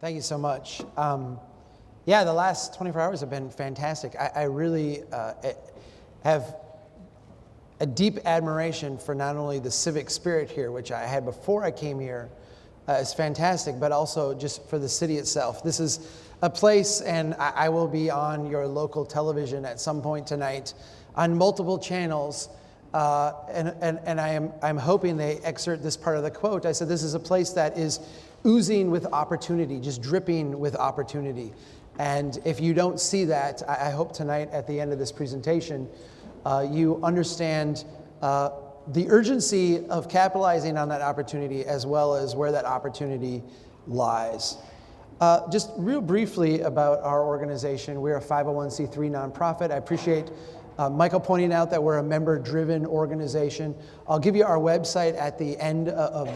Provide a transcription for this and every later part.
Thank you so much. Yeah, the last 24 hours have been fantastic. I really have a deep admiration for not only the civic spirit here, which I had before I came here, is fantastic, but also just for the city itself. This is a place, and I will be on your local television at some point tonight on multiple channels, and I'm hoping they excerpt this part of the quote. I said, this is a place that is oozing with opportunity, just dripping with opportunity. And if you don't see that, I hope tonight at the end of this presentation, you understand the urgency of capitalizing on that opportunity as well as where that opportunity lies. Just real briefly about our organization, we're a 501c3 nonprofit. I appreciate Michael pointing out that we're a member-driven organization. I'll give you our website at the end of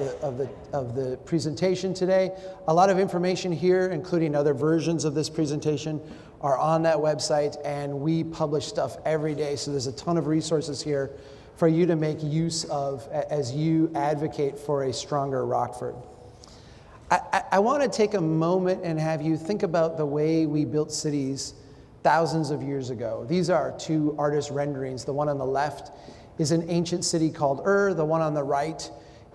the presentation today. A lot of information here, including other versions of this presentation, are on that website, and we publish stuff every day, so there's a ton of resources here for you to make use of as you advocate for a stronger Rockford. I want to take a moment and have you think about the way we built cities thousands of years ago. These are two artist renderings. The one on the left is an ancient city called Ur. The one on the right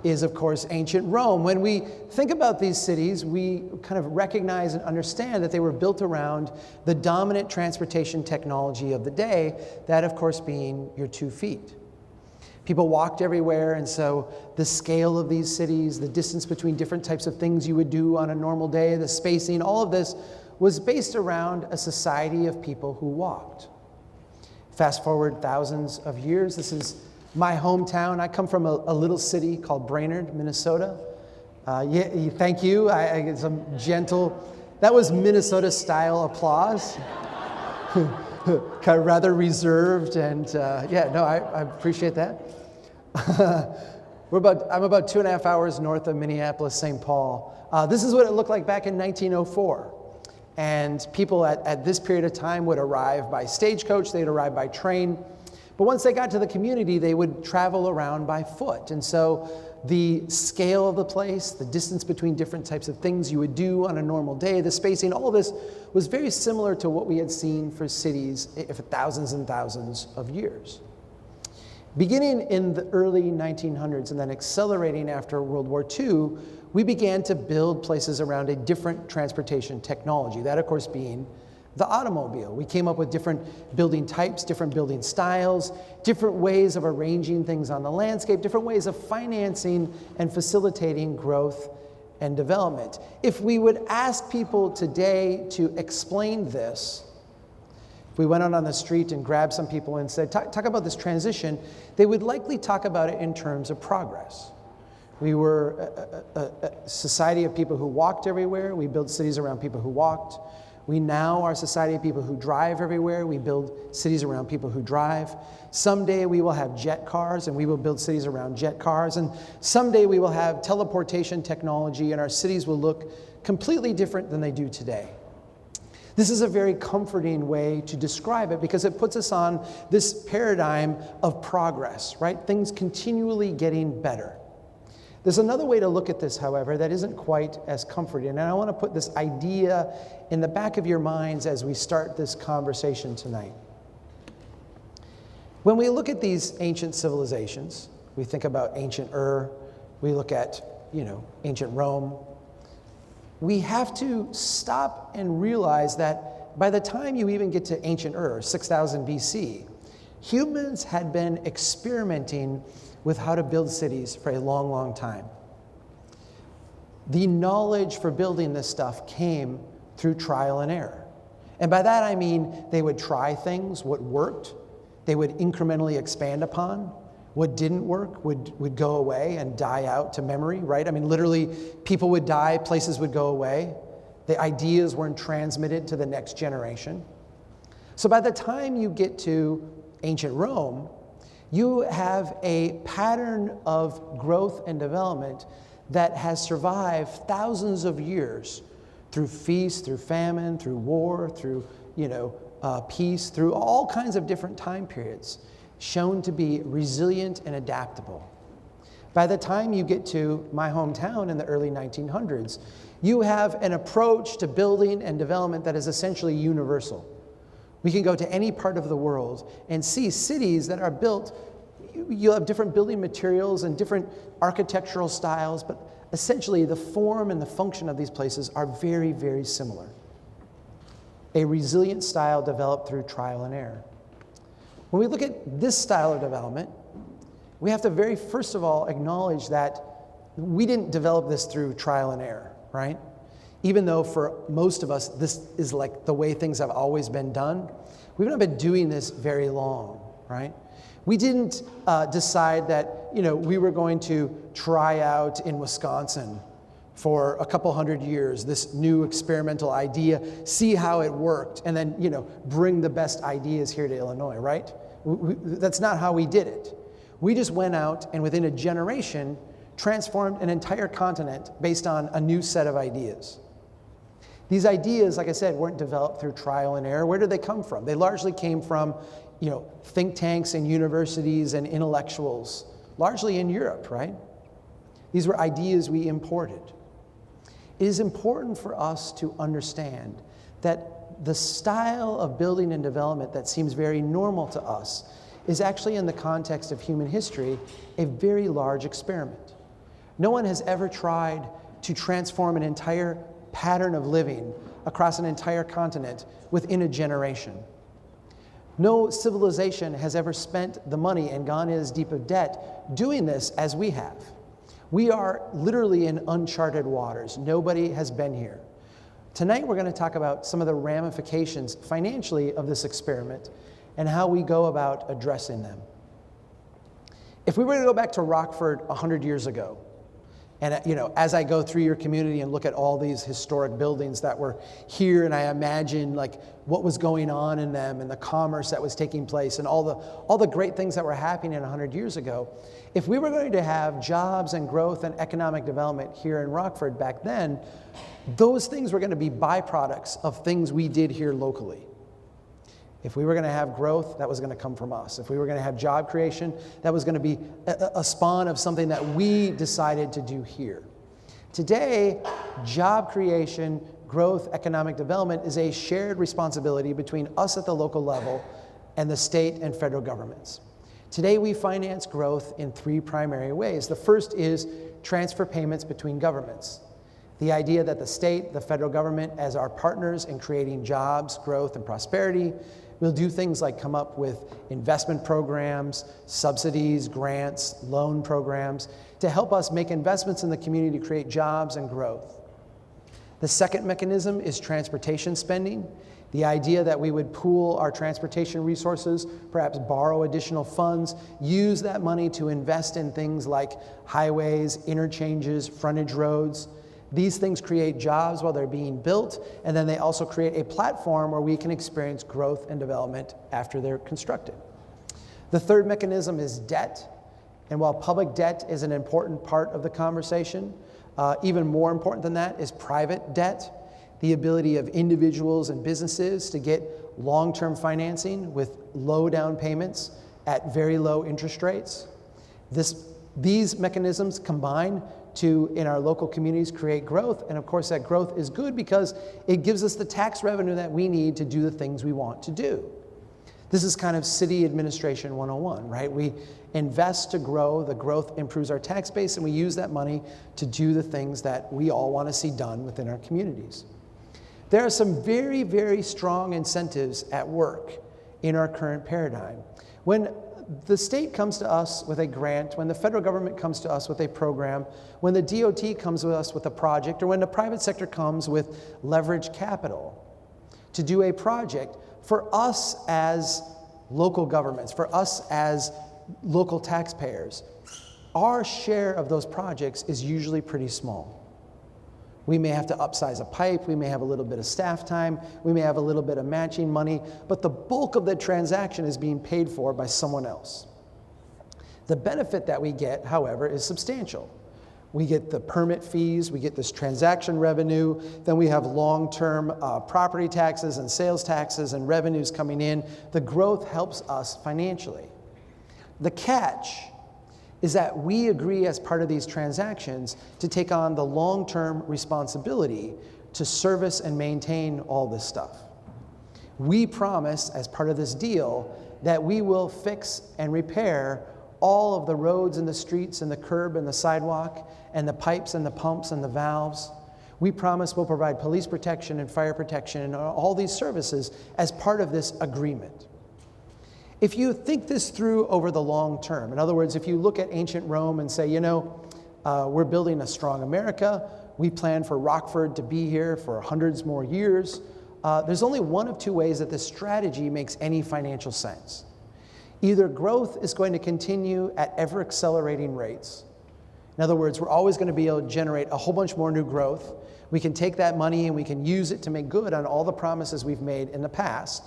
is, of course, ancient Rome. When we think about these cities, we kind of recognize and understand that they were built around the dominant transportation technology of the day, that, of course, being your 2 feet. People walked everywhere, and so the scale of these cities, the distance between different types of things you would do on a normal day, the spacing, all of this was based around a society of people who walked. Fast forward thousands of years, this is my hometown. I come from a little city called Brainerd, Minnesota. Thank you. I get some gentle, that was Minnesota-style applause. Kind of rather reserved, and I appreciate that. I'm about 2.5 hours north of Minneapolis, St. Paul. This is what it looked like back in 1904. And people at this period of time would arrive by stagecoach, they'd arrive by train. But once they got to the community, they would travel around by foot. And so the scale of the place, the distance between different types of things you would do on a normal day, the spacing, all of this was very similar to what we had seen for cities for thousands and thousands of years. Beginning in the early 1900s and then accelerating after World War II, we began to build places around a different transportation technology, that of course being the automobile. We came up with different building types, different building styles, different ways of arranging things on the landscape, different ways of financing and facilitating growth and development. If we would ask people today to explain this, if we went out on the street and grabbed some people and said, talk about this transition, they would likely talk about it in terms of progress. We were a society of people who walked everywhere. We built cities around people who walked. We now are a society of people who drive everywhere. We build cities around people who drive. Someday we will have jet cars, and we will build cities around jet cars. And someday we will have teleportation technology, and our cities will look completely different than they do today. This is a very comforting way to describe it because it puts us on this paradigm of progress, right? Things continually getting better. There's another way to look at this, however, that isn't quite as comforting, and I want to put this idea in the back of your minds as we start this conversation tonight. When we look at these ancient civilizations, we think about ancient Ur, we look at, ancient Rome, we have to stop and realize that by the time you even get to ancient Ur, 6000 BC, humans had been experimenting with how to build cities for a long, long time. The knowledge for building this stuff came through trial and error. And by that I mean they would try things, what worked, they would incrementally expand upon. What didn't work would go away and die out to memory, right? I mean, literally, people would die, places would go away. The ideas weren't transmitted to the next generation. So by the time you get to ancient Rome, you have a pattern of growth and development that has survived thousands of years through feast, through famine, through war, through peace, through all kinds of different time periods, shown to be resilient and adaptable. By the time you get to my hometown in the early 1900s, you have an approach to building and development that is essentially universal. We can go to any part of the world and see cities that are built. You'll have different building materials and different architectural styles, but essentially the form and the function of these places are very, very similar. A resilient style developed through trial and error. When we look at this style of development, we have to very first of all acknowledge that we didn't develop this through trial and error, right? Even though for most of us, this is like the way things have always been done, we've not been doing this very long, right? We didn't decide that, we were going to try out in Wisconsin for a couple hundred years this new experimental idea, see how it worked, and then, bring the best ideas here to Illinois, right? That's not how we did it. We just went out and within a generation transformed an entire continent based on a new set of ideas. These ideas, like I said, weren't developed through trial and error. Where did they come from? They largely came from, think tanks and universities and intellectuals, largely in Europe, right? These were ideas we imported. It is important for us to understand that the style of building and development that seems very normal to us is actually, in the context of human history, a very large experiment. No one has ever tried to transform an entire pattern of living across an entire continent within a generation. No civilization has ever spent the money and gone in as deep of debt doing this as we have. We are literally in uncharted waters. Nobody has been here. Tonight we're going to talk about some of the ramifications financially of this experiment and how we go about addressing them. If we were to go back to Rockford 100 years ago, and as I go through your community and look at all these historic buildings that were here, and I imagine like what was going on in them and the commerce that was taking place and all the great things that were happening 100 years ago, if we were going to have jobs and growth and economic development here in Rockford back then, those things were going to be byproducts of things we did here locally. If we were going to have growth, that was going to come from us. If we were going to have job creation, that was going to be a spawn of something that we decided to do here. Today, job creation, growth, economic development is a shared responsibility between us at the local level and the state and federal governments. Today, we finance growth in three primary ways. The first is transfer payments between governments. The idea that the state, the federal government, as our partners in creating jobs, growth, and prosperity, will do things like come up with investment programs, subsidies, grants, loan programs to help us make investments in the community to create jobs and growth. The second mechanism is transportation spending. The idea that we would pool our transportation resources, perhaps borrow additional funds, use that money to invest in things like highways, interchanges, frontage roads. These things create jobs while they're being built, and then they also create a platform where we can experience growth and development after they're constructed. The third mechanism is debt, and while public debt is an important part of the conversation, even more important than that is private debt, the ability of individuals and businesses to get long-term financing with low down payments at very low interest rates. These mechanisms combine to, in our local communities, create growth. And of course, that growth is good because it gives us the tax revenue that we need to do the things we want to do. This is kind of city administration 101, right? We invest to grow, the growth improves our tax base, and we use that money to do the things that we all want to see done within our communities. There are some very, very strong incentives at work in our current paradigm. When the state comes to us with a grant, when the federal government comes to us with a program, when the DOT comes to us with a project, or when the private sector comes with leverage capital to do a project, for us as local governments, for us as local taxpayers, our share of those projects is usually pretty small. We may have to upsize a pipe, we may have a little bit of staff time, we may have a little bit of matching money, but the bulk of the transaction is being paid for by someone else. The benefit that we get, however, is substantial. We get the permit fees, we get this transaction revenue, then we have long-term property taxes and sales taxes and revenues coming in. The growth helps us financially. The catch is that we agree as part of these transactions to take on the long-term responsibility to service and maintain all this stuff. We promise as part of this deal that we will fix and repair all of the roads and the streets and the curb and the sidewalk and the pipes and the pumps and the valves. We promise we'll provide police protection and fire protection and all these services as part of this agreement. If you think this through over the long term, in other words, if you look at ancient Rome and say, we're building a strong America, we plan for Rockford to be here for hundreds more years, there's only one of two ways that this strategy makes any financial sense. Either growth is going to continue at ever accelerating rates. In other words, we're always going to be able to generate a whole bunch more new growth. We can take that money and we can use it to make good on all the promises we've made in the past.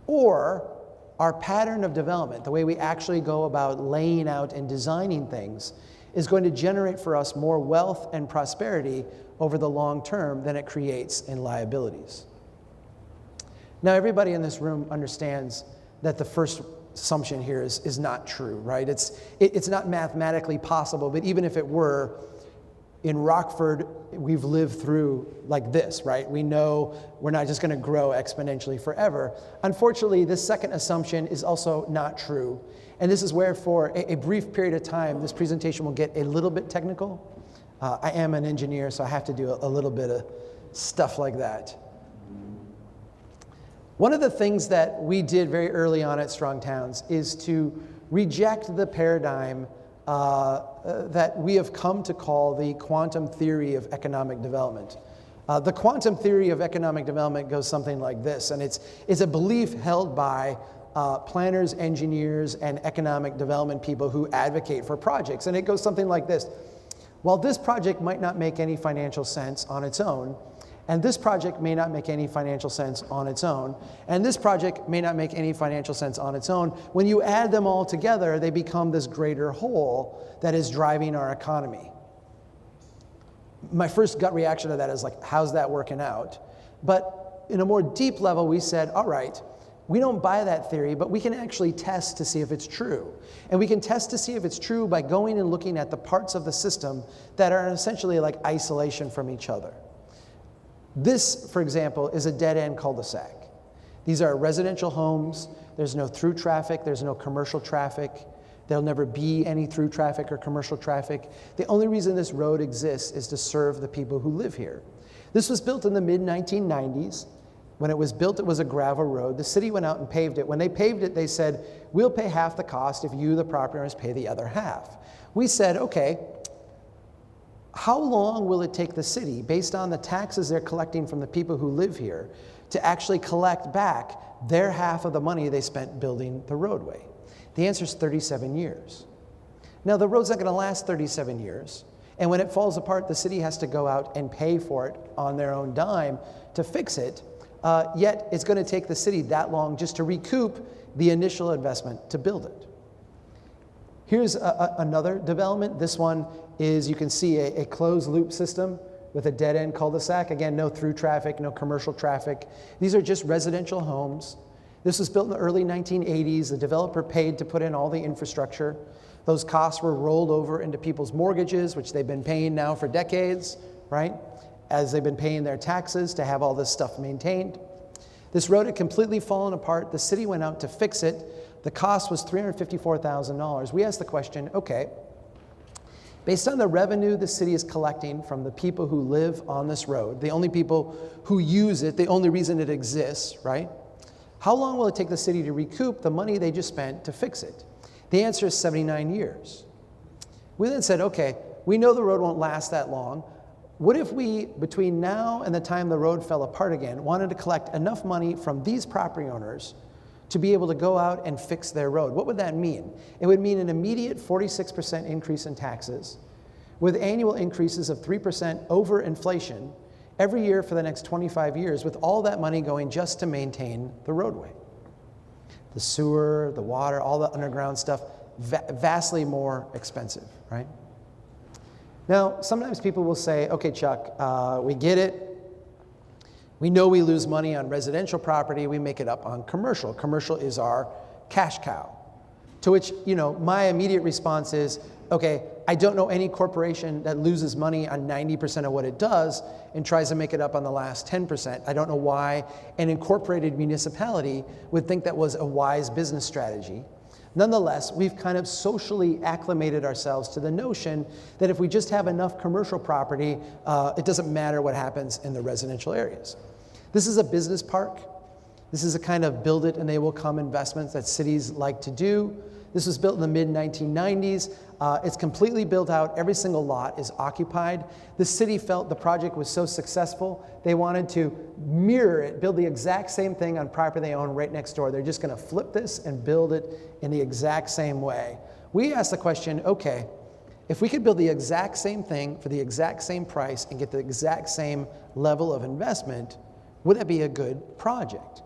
Or our pattern of development, the way we actually go about laying out and designing things, is going to generate for us more wealth and prosperity over the long term than it creates in liabilities. Now, everybody in this room understands that the first assumption here is not true, right? It's not mathematically possible, but even if it were, in Rockford, we've lived through like this, right? We know we're not just going to grow exponentially forever. Unfortunately, this second assumption is also not true. And this is where, for a brief period of time, this presentation will get a little bit technical. I am an engineer, so I have to do a little bit of stuff like that. One of the things that we did very early on at Strong Towns is to reject the paradigm that we have come to call the quantum theory of economic development. The quantum theory of economic development goes something like this, and it's a belief held by planners, engineers, and economic development people who advocate for projects. And it goes something like this. While this project might not make any financial sense on its own, and this project may not make any financial sense on its own, and this project may not make any financial sense on its own, when you add them all together, they become this greater whole that is driving our economy. My first gut reaction to that is like, how's that working out? But in a more deep level, we said, all right, we don't buy that theory, but we can actually test to see if it's true. And we can test to see if it's true by going and looking at the parts of the system that are essentially like isolation from each other. This, for example, is a dead-end cul-de-sac. These are residential homes. There's no through traffic. There's no commercial traffic. There'll never be any through traffic or commercial traffic. The only reason this road exists is to serve the people who live here. This was built in the mid-1990s. When it was built, it was a gravel road. The city went out and paved it. When they paved it, they said, we'll pay half the cost if you, the property owners, pay the other half. We said, okay, how long will it take the city, based on the taxes they're collecting from the people who live here, to actually collect back their half of the money they spent building the roadway? The answer is 37 years. Now, the road's not going to last 37 years. And when it falls apart, the city has to go out and pay for it on their own dime to fix it. Yet it's going to take the city that long just to recoup the initial investment to build it. Here's another development. This one is, you can see, a closed loop system with a dead-end cul-de-sac. Again, no through traffic, no commercial traffic. These are just residential homes. This was built in the early 1980s. The developer paid to put in all the infrastructure. Those costs were rolled over into people's mortgages, which they've been paying now for decades, right? As they've been paying their taxes to have all this stuff maintained. This road had completely fallen apart. The city went out to fix it. The cost was $354,000. We asked the question, okay, based on the revenue the city is collecting from the people who live on this road, the only people who use it, the only reason it exists, right? How long will it take the city to recoup the money they just spent to fix it? The answer is 79 years. We then said, okay, we know the road won't last that long. What if we, between now and the time the road fell apart again, wanted to collect enough money from these property owners to be able to go out and fix their road? What would that mean? It would mean an immediate 46% increase in taxes, with annual increases of 3% over inflation every year for the next 25 years, with all that money going just to maintain the roadway. The sewer, the water, all the underground stuff, vastly more expensive, right? Now, sometimes people will say, okay, Chuck, we get it. We know we lose money on residential property. We make it up on commercial. Commercial is our cash cow. To which, my immediate response is, okay, I don't know any corporation that loses money on 90% of what it does and tries to make it up on the last 10%. I don't know why an incorporated municipality would think that was a wise business strategy. Nonetheless, we've kind of socially acclimated ourselves to the notion that if we just have enough commercial property, it doesn't matter what happens in the residential areas. This is a business park. This is a kind of build it and they will come investments that cities like to do. This was built in the mid-1990s. It's completely built out. Every single lot is occupied. The city felt the project was so successful, they wanted to mirror it, build the exact same thing on property they own right next door. They're just going to flip this and build it in the exact same way. We asked the question, okay, if we could build the exact same thing for the exact same price and get the exact same level of investment, would that be a good project?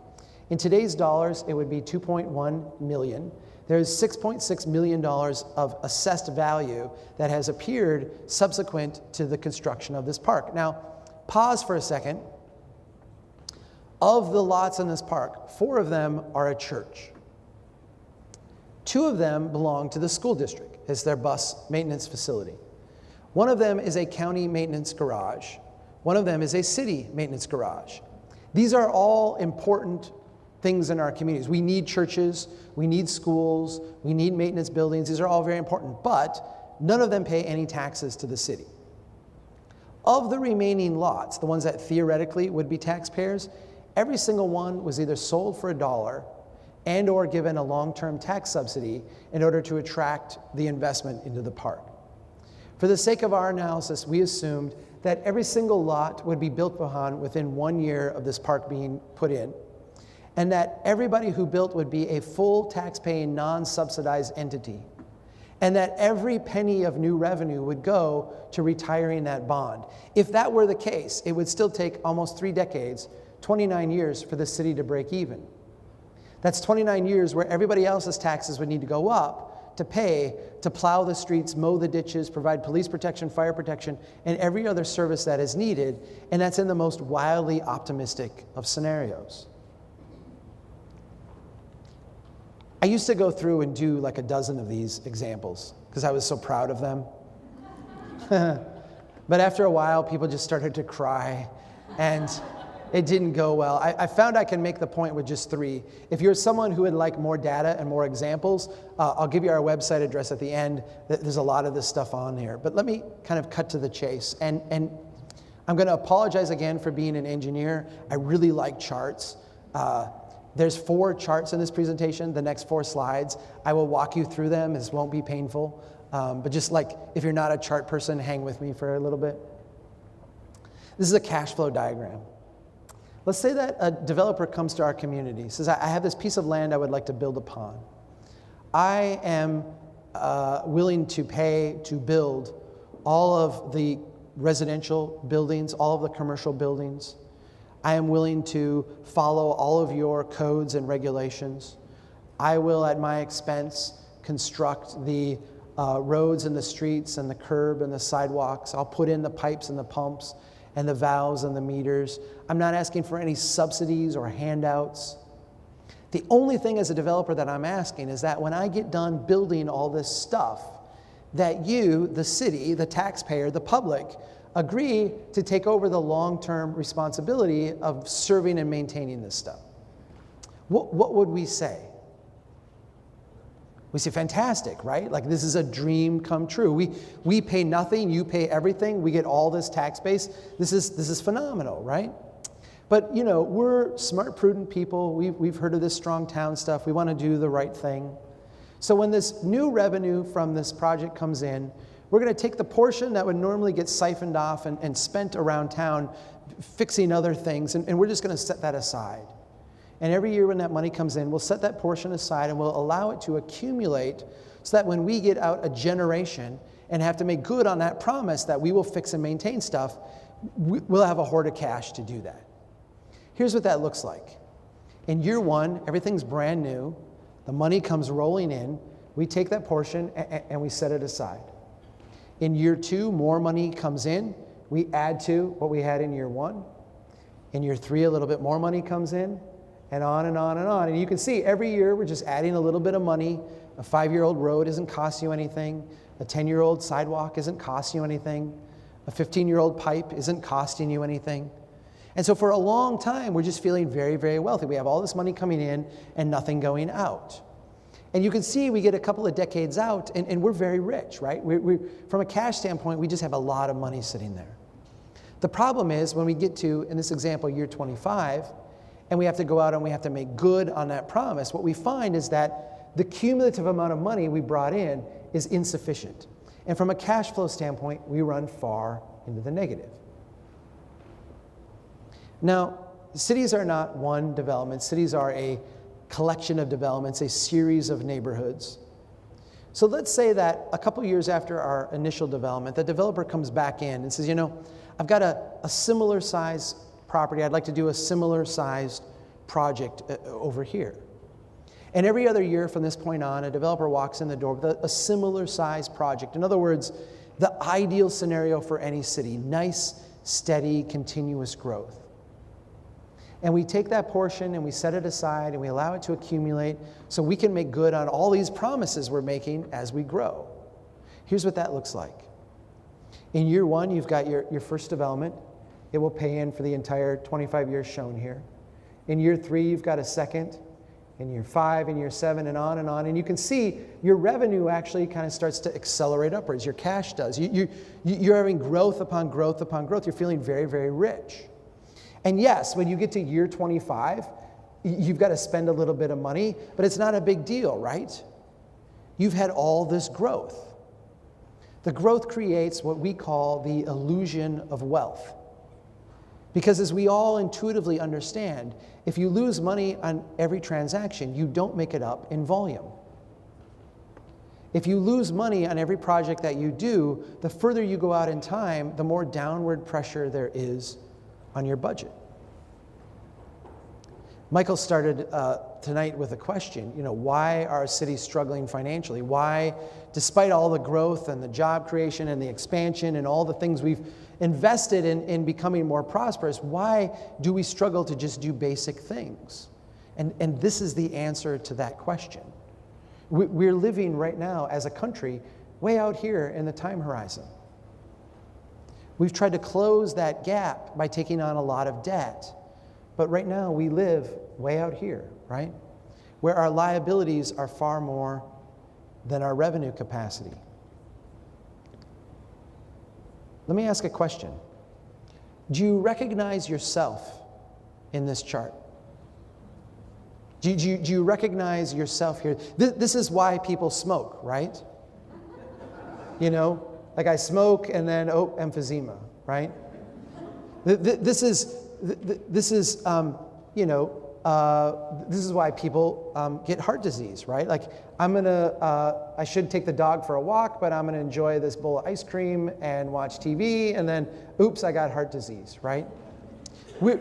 In today's dollars, it would be $2.1 million. There's $6.6 million of assessed value that has appeared subsequent to the construction of this park. Now, pause for a second. Of the lots in this park, 4 of them are a church. 2 of them belong to the school district as their bus maintenance facility. 1 of them is a county maintenance garage. 1 of them is a city maintenance garage. These are all important things in our communities. We need churches, we need schools, we need maintenance buildings. These are all very important, but none of them pay any taxes to the city. Of the remaining lots, the ones that theoretically would be taxpayers, every single one was either sold for $1 and or given a long-term tax subsidy in order to attract the investment into the park. For the sake of our analysis, we assumed that every single lot would be built upon within 1 year of this park being put in, and that everybody who built would be a full tax-paying, non-subsidized entity, and that every penny of new revenue would go to retiring that bond. If that were the case, it would still take almost 3 decades, 29 years for the city to break even. That's 29 years where everybody else's taxes would need to go up to pay to plow the streets, mow the ditches, provide police protection, fire protection, and every other service that is needed, and that's in the most wildly optimistic of scenarios. I used to go through and do like a dozen of these examples because I was so proud of them. But after a while, people just started to cry and it didn't go well. I found I can make the point with just 3. If you're someone who would like more data and more examples, I'll give you our website address at the end. There's a lot of this stuff on here. But let me kind of cut to the chase. And I'm going to apologize again for being an engineer. I really like charts. There's 4 charts in this presentation, the next 4 slides. I will walk you through them. This won't be painful. But just like, if you're not a chart person, hang with me for a little bit. This is a cash flow diagram. Let's say that a developer comes to our community, says, I have this piece of land I would like to build upon. I am willing to pay to build all of the residential buildings, all of the commercial buildings. I am willing to follow all of your codes and regulations. I will, at my expense, construct the roads and the streets and the curb and the sidewalks. I'll put in the pipes and the pumps and the valves and the meters. I'm not asking for any subsidies or handouts. The only thing as a developer that I'm asking is that when I get done building all this stuff, that you, the city, the taxpayer, the public, agree to take over the long-term responsibility of serving and maintaining this stuff. What would we say? We say, fantastic, right? Like, this is a dream come true. We pay nothing, you pay everything, we get all this tax base. This is phenomenal, right? But, we're smart, prudent people. We've heard of this strong town stuff. We want to do the right thing. So when this new revenue from this project comes in, we're going to take the portion that would normally get siphoned off and spent around town fixing other things, and we're just going to set that aside. And every year when that money comes in, we'll set that portion aside and we'll allow it to accumulate so that when we get out a generation and have to make good on that promise that we will fix and maintain stuff, we'll have a hoard of cash to do that. Here's what that looks like. In year 1, everything's brand new. The money comes rolling in. We take that portion and we set it aside. In year 2, more money comes in. We add to what we had in year 1. In year 3, a little bit more money comes in. And on and on and on. And you can see every year we're just adding a little bit of money a 5-year-old road isn't costing you anything. A 10-year-old sidewalk isn't costing you anything. A 15-year-old pipe isn't costing you anything. And so for a long time, we're just feeling very, very wealthy. We have all this money coming in and nothing going out. And you can see we get a couple of decades out, and we're very rich, right? From a cash standpoint, we just have a lot of money sitting there. The problem is when we get to, in this example, year 25, and we have to go out and we have to make good on that promise, what we find is that the cumulative amount of money we brought in is insufficient. And from a cash flow standpoint, we run far into the negative. Now, cities are not one development. Cities are a collection of developments, a series of neighborhoods. So let's say that a couple years after our initial development, the developer comes back in and says, I've got a similar size property. I'd like to do a similar sized project over here. And every other year from this point on, a developer walks in the door with a similar size project. In other words, the ideal scenario for any city, nice, steady, continuous growth. And we take that portion and we set it aside and we allow it to accumulate so we can make good on all these promises we're making as we grow. Here's what that looks like. In year 1, you've got your first development. It will pay in for the entire 25 years shown here. In year 3, you've got a second. In year 5, in year 7, and on and on. And you can see your revenue actually kind of starts to accelerate upwards. Your cash does. You're having growth upon growth upon growth. You're feeling very, very rich. And yes, when you get to year 25, you've got to spend a little bit of money, but it's not a big deal, right? You've had all this growth. The growth creates what we call the illusion of wealth. Because as we all intuitively understand, if you lose money on every transaction, you don't make it up in volume. If you lose money on every project that you do, the further you go out in time, the more downward pressure there is on your budget. Michael started tonight with a question, why are cities struggling financially? Why, despite all the growth and the job creation and the expansion and all the things we've invested in becoming more prosperous, why do we struggle to just do basic things? And this is the answer to that question. We're living right now as a country way out here in the time horizon. We've tried to close that gap by taking on a lot of debt. But right now we live way out here, right? Where our liabilities are far more than our revenue capacity. Let me ask a question. Do you recognize yourself in this chart? Do you recognize yourself here? This is why people smoke, right? Like I smoke and then, emphysema, right? This is why people get heart disease, right? Like I should take the dog for a walk, but I'm gonna enjoy this bowl of ice cream and watch TV, and then, oops, I got heart disease, right? We're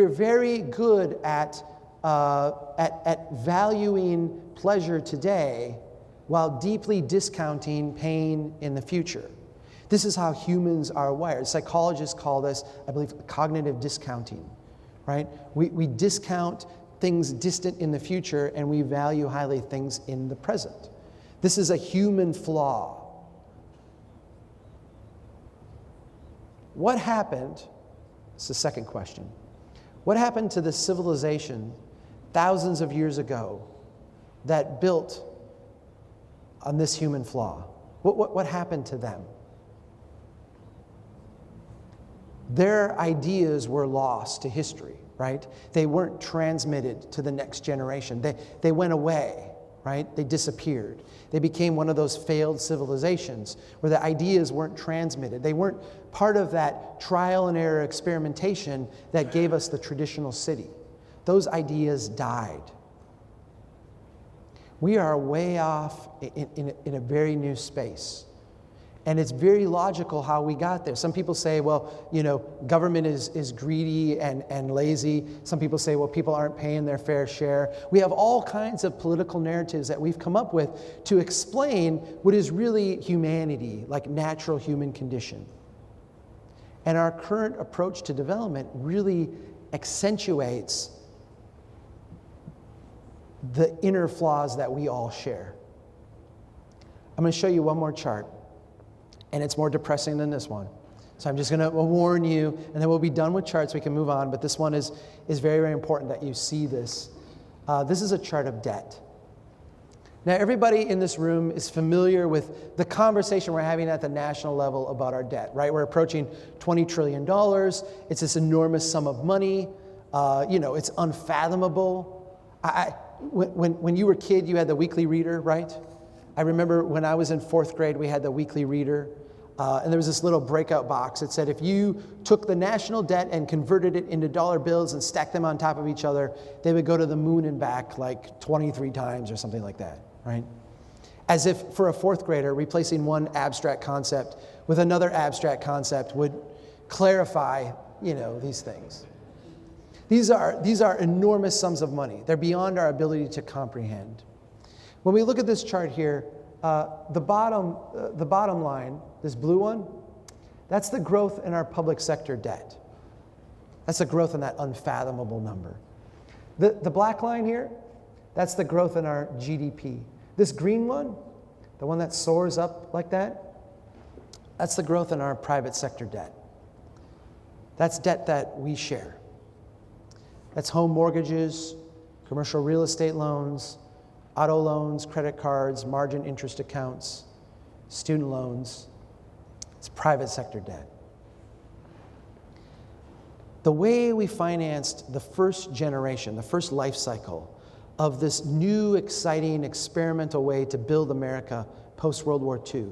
very good at valuing pleasure today while deeply discounting pain in the future. This is how humans are wired. Psychologists call this, I believe, cognitive discounting, right? We discount things distant in the future and we value highly things in the present. This is a human flaw. What happened, this is the second question, what happened to the civilization thousands of years ago that built on this human flaw? What happened to them? Their ideas were lost to history, right? They weren't transmitted to the next generation. They went away, right? They disappeared. They became one of those failed civilizations where the ideas weren't transmitted. They weren't part of that trial and error experimentation that gave us the traditional city. Those ideas died. We are way off in a very new space. And it's very logical how we got there. Some people say, well, government is greedy and lazy. Some people say, well, people aren't paying their fair share. We have all kinds of political narratives that we've come up with to explain what is really humanity, like natural human condition. And our current approach to development really accentuates the inner flaws that we all share. I'm going to show you one more chart, and it's more depressing than this one. So I'm just going to warn you, and then we'll be done with charts. We can move on, but this one is very, very important that you see this. This is a chart of debt. Now, everybody in this room is familiar with the conversation we're having at the national level about our debt, right? We're approaching $20 trillion. It's this enormous sum of money. It's unfathomable. When you were a kid, you had the weekly reader, right? I remember when I was in 4th grade, we had the weekly reader. And there was this little breakout box. It said if you took the national debt and converted it into dollar bills and stacked them on top of each other, they would go to the moon and back like 23 times or something like that, right? As if for a 4th grader, replacing one abstract concept with another abstract concept would clarify, these things. These are enormous sums of money. They're beyond our ability to comprehend. When we look at this chart here, the bottom line, this blue one, that's the growth in our public sector debt. That's the growth in that unfathomable number. The black line here, that's the growth in our GDP. This green one, the one that soars up like that, that's the growth in our private sector debt. That's debt that we share. That's home mortgages, commercial real estate loans, auto loans, credit cards, margin interest accounts, student loans. It's private sector debt. The way we financed the first generation, the first life cycle of this new, exciting, experimental way to build America post-World War II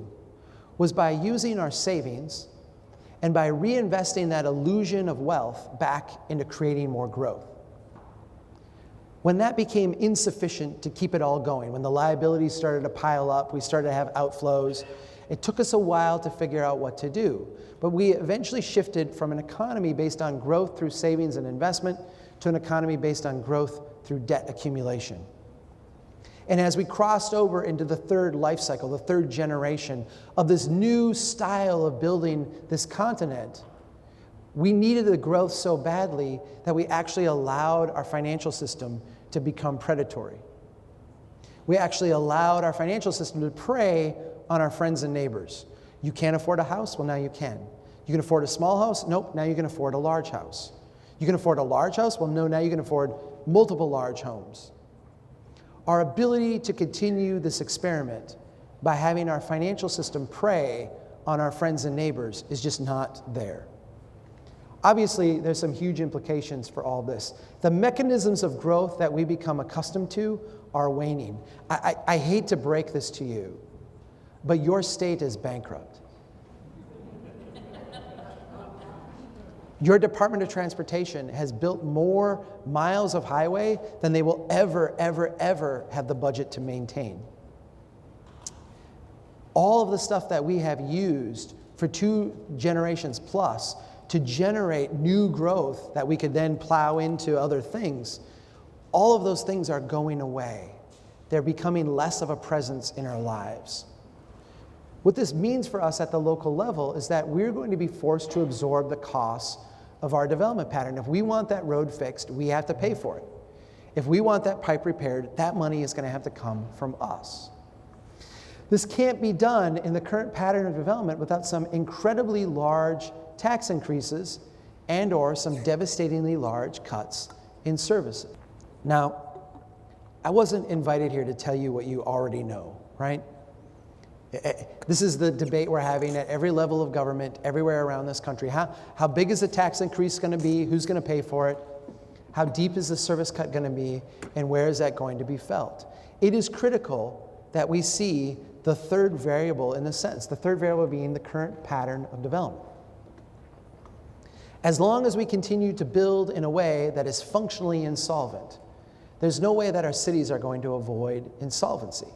was by using our savings and by reinvesting that illusion of wealth back into creating more growth. When that became insufficient to keep it all going, when the liabilities started to pile up, we started to have outflows, it took us a while to figure out what to do. But we eventually shifted from an economy based on growth through savings and investment to an economy based on growth through debt accumulation. And as we crossed over into the third life cycle, the third generation of this new style of building this continent, we needed the growth so badly that we actually allowed our financial system to become predatory. We actually allowed our financial system to prey on our friends and neighbors. You can't afford a house? Well, now you can. You can afford a small house? Nope, now you can afford a large house. You can afford a large house? Well, no, now you can afford multiple large homes. Our ability to continue this experiment by having our financial system prey on our friends and neighbors is just not there. Obviously, there's some huge implications for all this. The mechanisms of growth that we become accustomed to are waning. I hate to break this to you, but your state is bankrupt. Your Department of Transportation has built more miles of highway than they will ever, ever, ever have the budget to maintain. All of the stuff that we have used for 2 generations plus to generate new growth that we could then plow into other things, all of those things are going away. They're becoming less of a presence in our lives. What this means for us at the local level is that we're going to be forced to absorb the costs of our development pattern. If we want that road fixed, we have to pay for it. If we want that pipe repaired, that money is going to have to come from us. This can't be done in the current pattern of development without some incredibly large tax increases and or some devastatingly large cuts in services. Now, I wasn't invited here to tell you what you already know, right? This is the debate we're having at every level of government, everywhere around this country. How big is the tax increase going to be? Who's going to pay for it? How deep is the service cut going to be? And where is that going to be felt? It is critical that we see the third variable in this sentence, the third variable being the current pattern of development. As long as we continue to build in a way that is functionally insolvent, there's no way that our cities are going to avoid insolvency.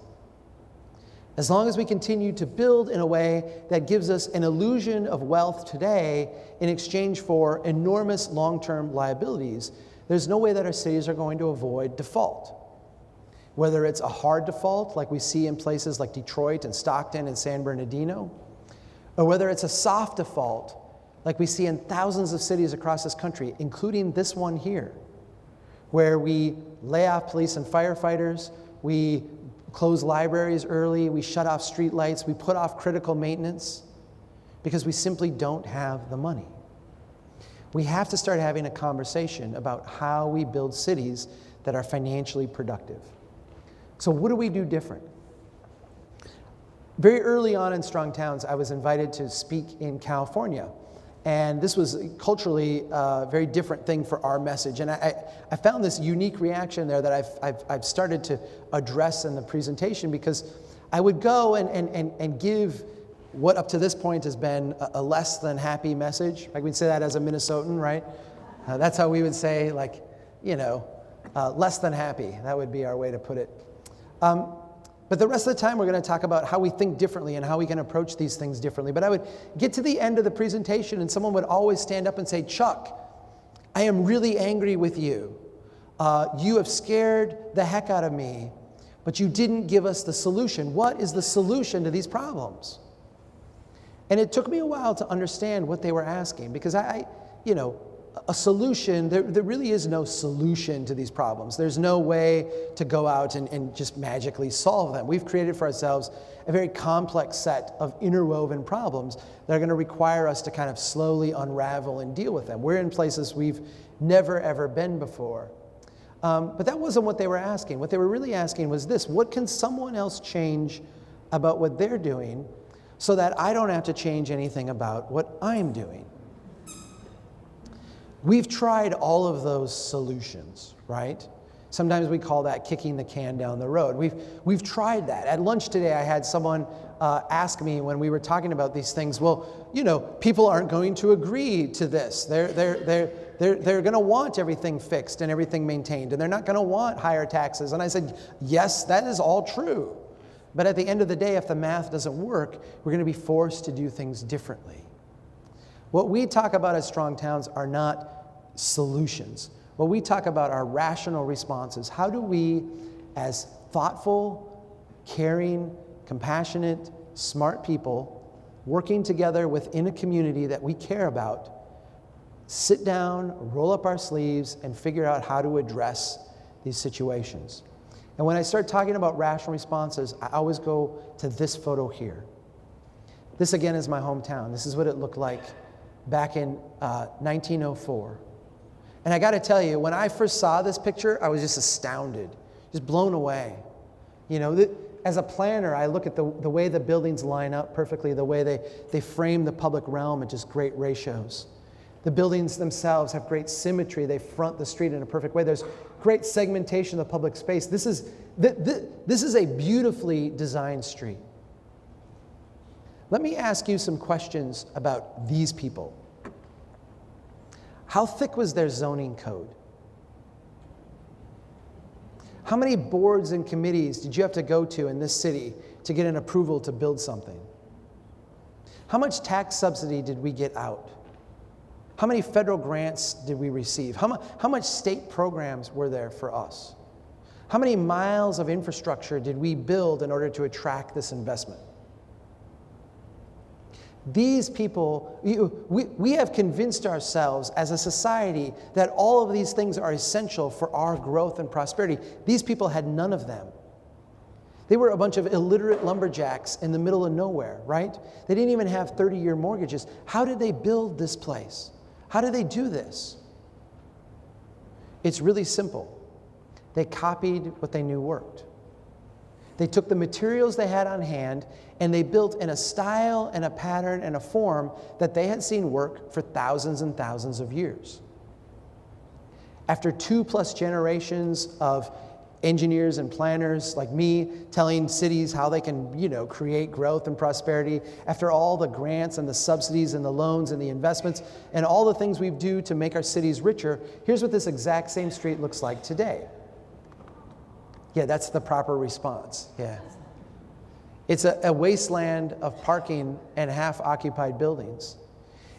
As long as we continue to build in a way that gives us an illusion of wealth today in exchange for enormous long-term liabilities, there's no way that our cities are going to avoid default. Whether it's a hard default like we see in places like Detroit and Stockton and San Bernardino, or whether it's a soft default like we see in thousands of cities across this country, including this one here, where we lay off police and firefighters, we close libraries early, we shut off street lights, we put off critical maintenance because we simply don't have the money. We have to start having a conversation about how we build cities that are financially productive. So what do we do different? Very early on in Strong Towns, I was invited to speak in California. And this was culturally a very different thing for our message. And I found this unique reaction there that I've started to address in the presentation, because I would go and give what up to this point has been a less than happy message. Like we'd say that as a Minnesotan, right? That's how we would say, like, less than happy. That would be our way to put it. But the rest of the time, we're going to talk about how we think differently and how we can approach these things differently. But I would get to the end of the presentation, and someone would always stand up and say, Chuck, I am really angry with you. You have scared the heck out of me, but you didn't give us the solution. What is the solution to these problems? And it took me a while to understand what they were asking, because a solution, there really is no solution to these problems. There's no way to go out and just magically solve them. We've created for ourselves a very complex set of interwoven problems that are going to require us to kind of slowly unravel and deal with them. We're in places we've never, ever been before. But that wasn't what they were asking. What they were really asking was this: what can someone else change about what they're doing so that I don't have to change anything about what I'm doing? We've tried all of those solutions, right? Sometimes we call that kicking the can down the road. We've tried that. At lunch today, I had someone ask me when we were talking about these things, well, people aren't going to agree to this. They're going to want everything fixed and everything maintained, and they're not going to want higher taxes. And I said, yes, that is all true. But at the end of the day, if the math doesn't work, we're going to be forced to do things differently. What we talk about as Strong Towns are not solutions. What we talk about are rational responses. How do we, as thoughtful, caring, compassionate, smart people, working together within a community that we care about, sit down, roll up our sleeves, and figure out how to address these situations? And when I start talking about rational responses, I always go to this photo here. This, again, is my hometown. This is what it looked like back in 1904. And I got to tell you, when I first saw this picture, I was just astounded, just blown away. As a planner, I look at the way the buildings line up perfectly, the way they frame the public realm at just great ratios. The buildings themselves have great symmetry. They front the street in a perfect way. There's great segmentation of the public space. This is a beautifully designed street. Let me ask you some questions about these people. How thick was their zoning code? How many boards and committees did you have to go to in this city to get an approval to build something? How much tax subsidy did we get out? How many federal grants did we receive? How much state programs were there for us? How many miles of infrastructure did we build in order to attract this investment? These people, we have convinced ourselves as a society that all of these things are essential for our growth and prosperity. These people had none of them. They were a bunch of illiterate lumberjacks in the middle of nowhere, right? They didn't even have 30-year mortgages. How did they build this place? How did they do this? It's really simple. They copied what they knew worked. They took the materials they had on hand and they built in a style and a pattern and a form that they had seen work for thousands and thousands of years. After 2+ generations of engineers and planners like me telling cities how they can, create growth and prosperity, after all the grants and the subsidies and the loans and the investments and all the things we do to make our cities richer, here's what this exact same street looks like today. Yeah, that's the proper response. Yeah. It's a wasteland of parking and half-occupied buildings.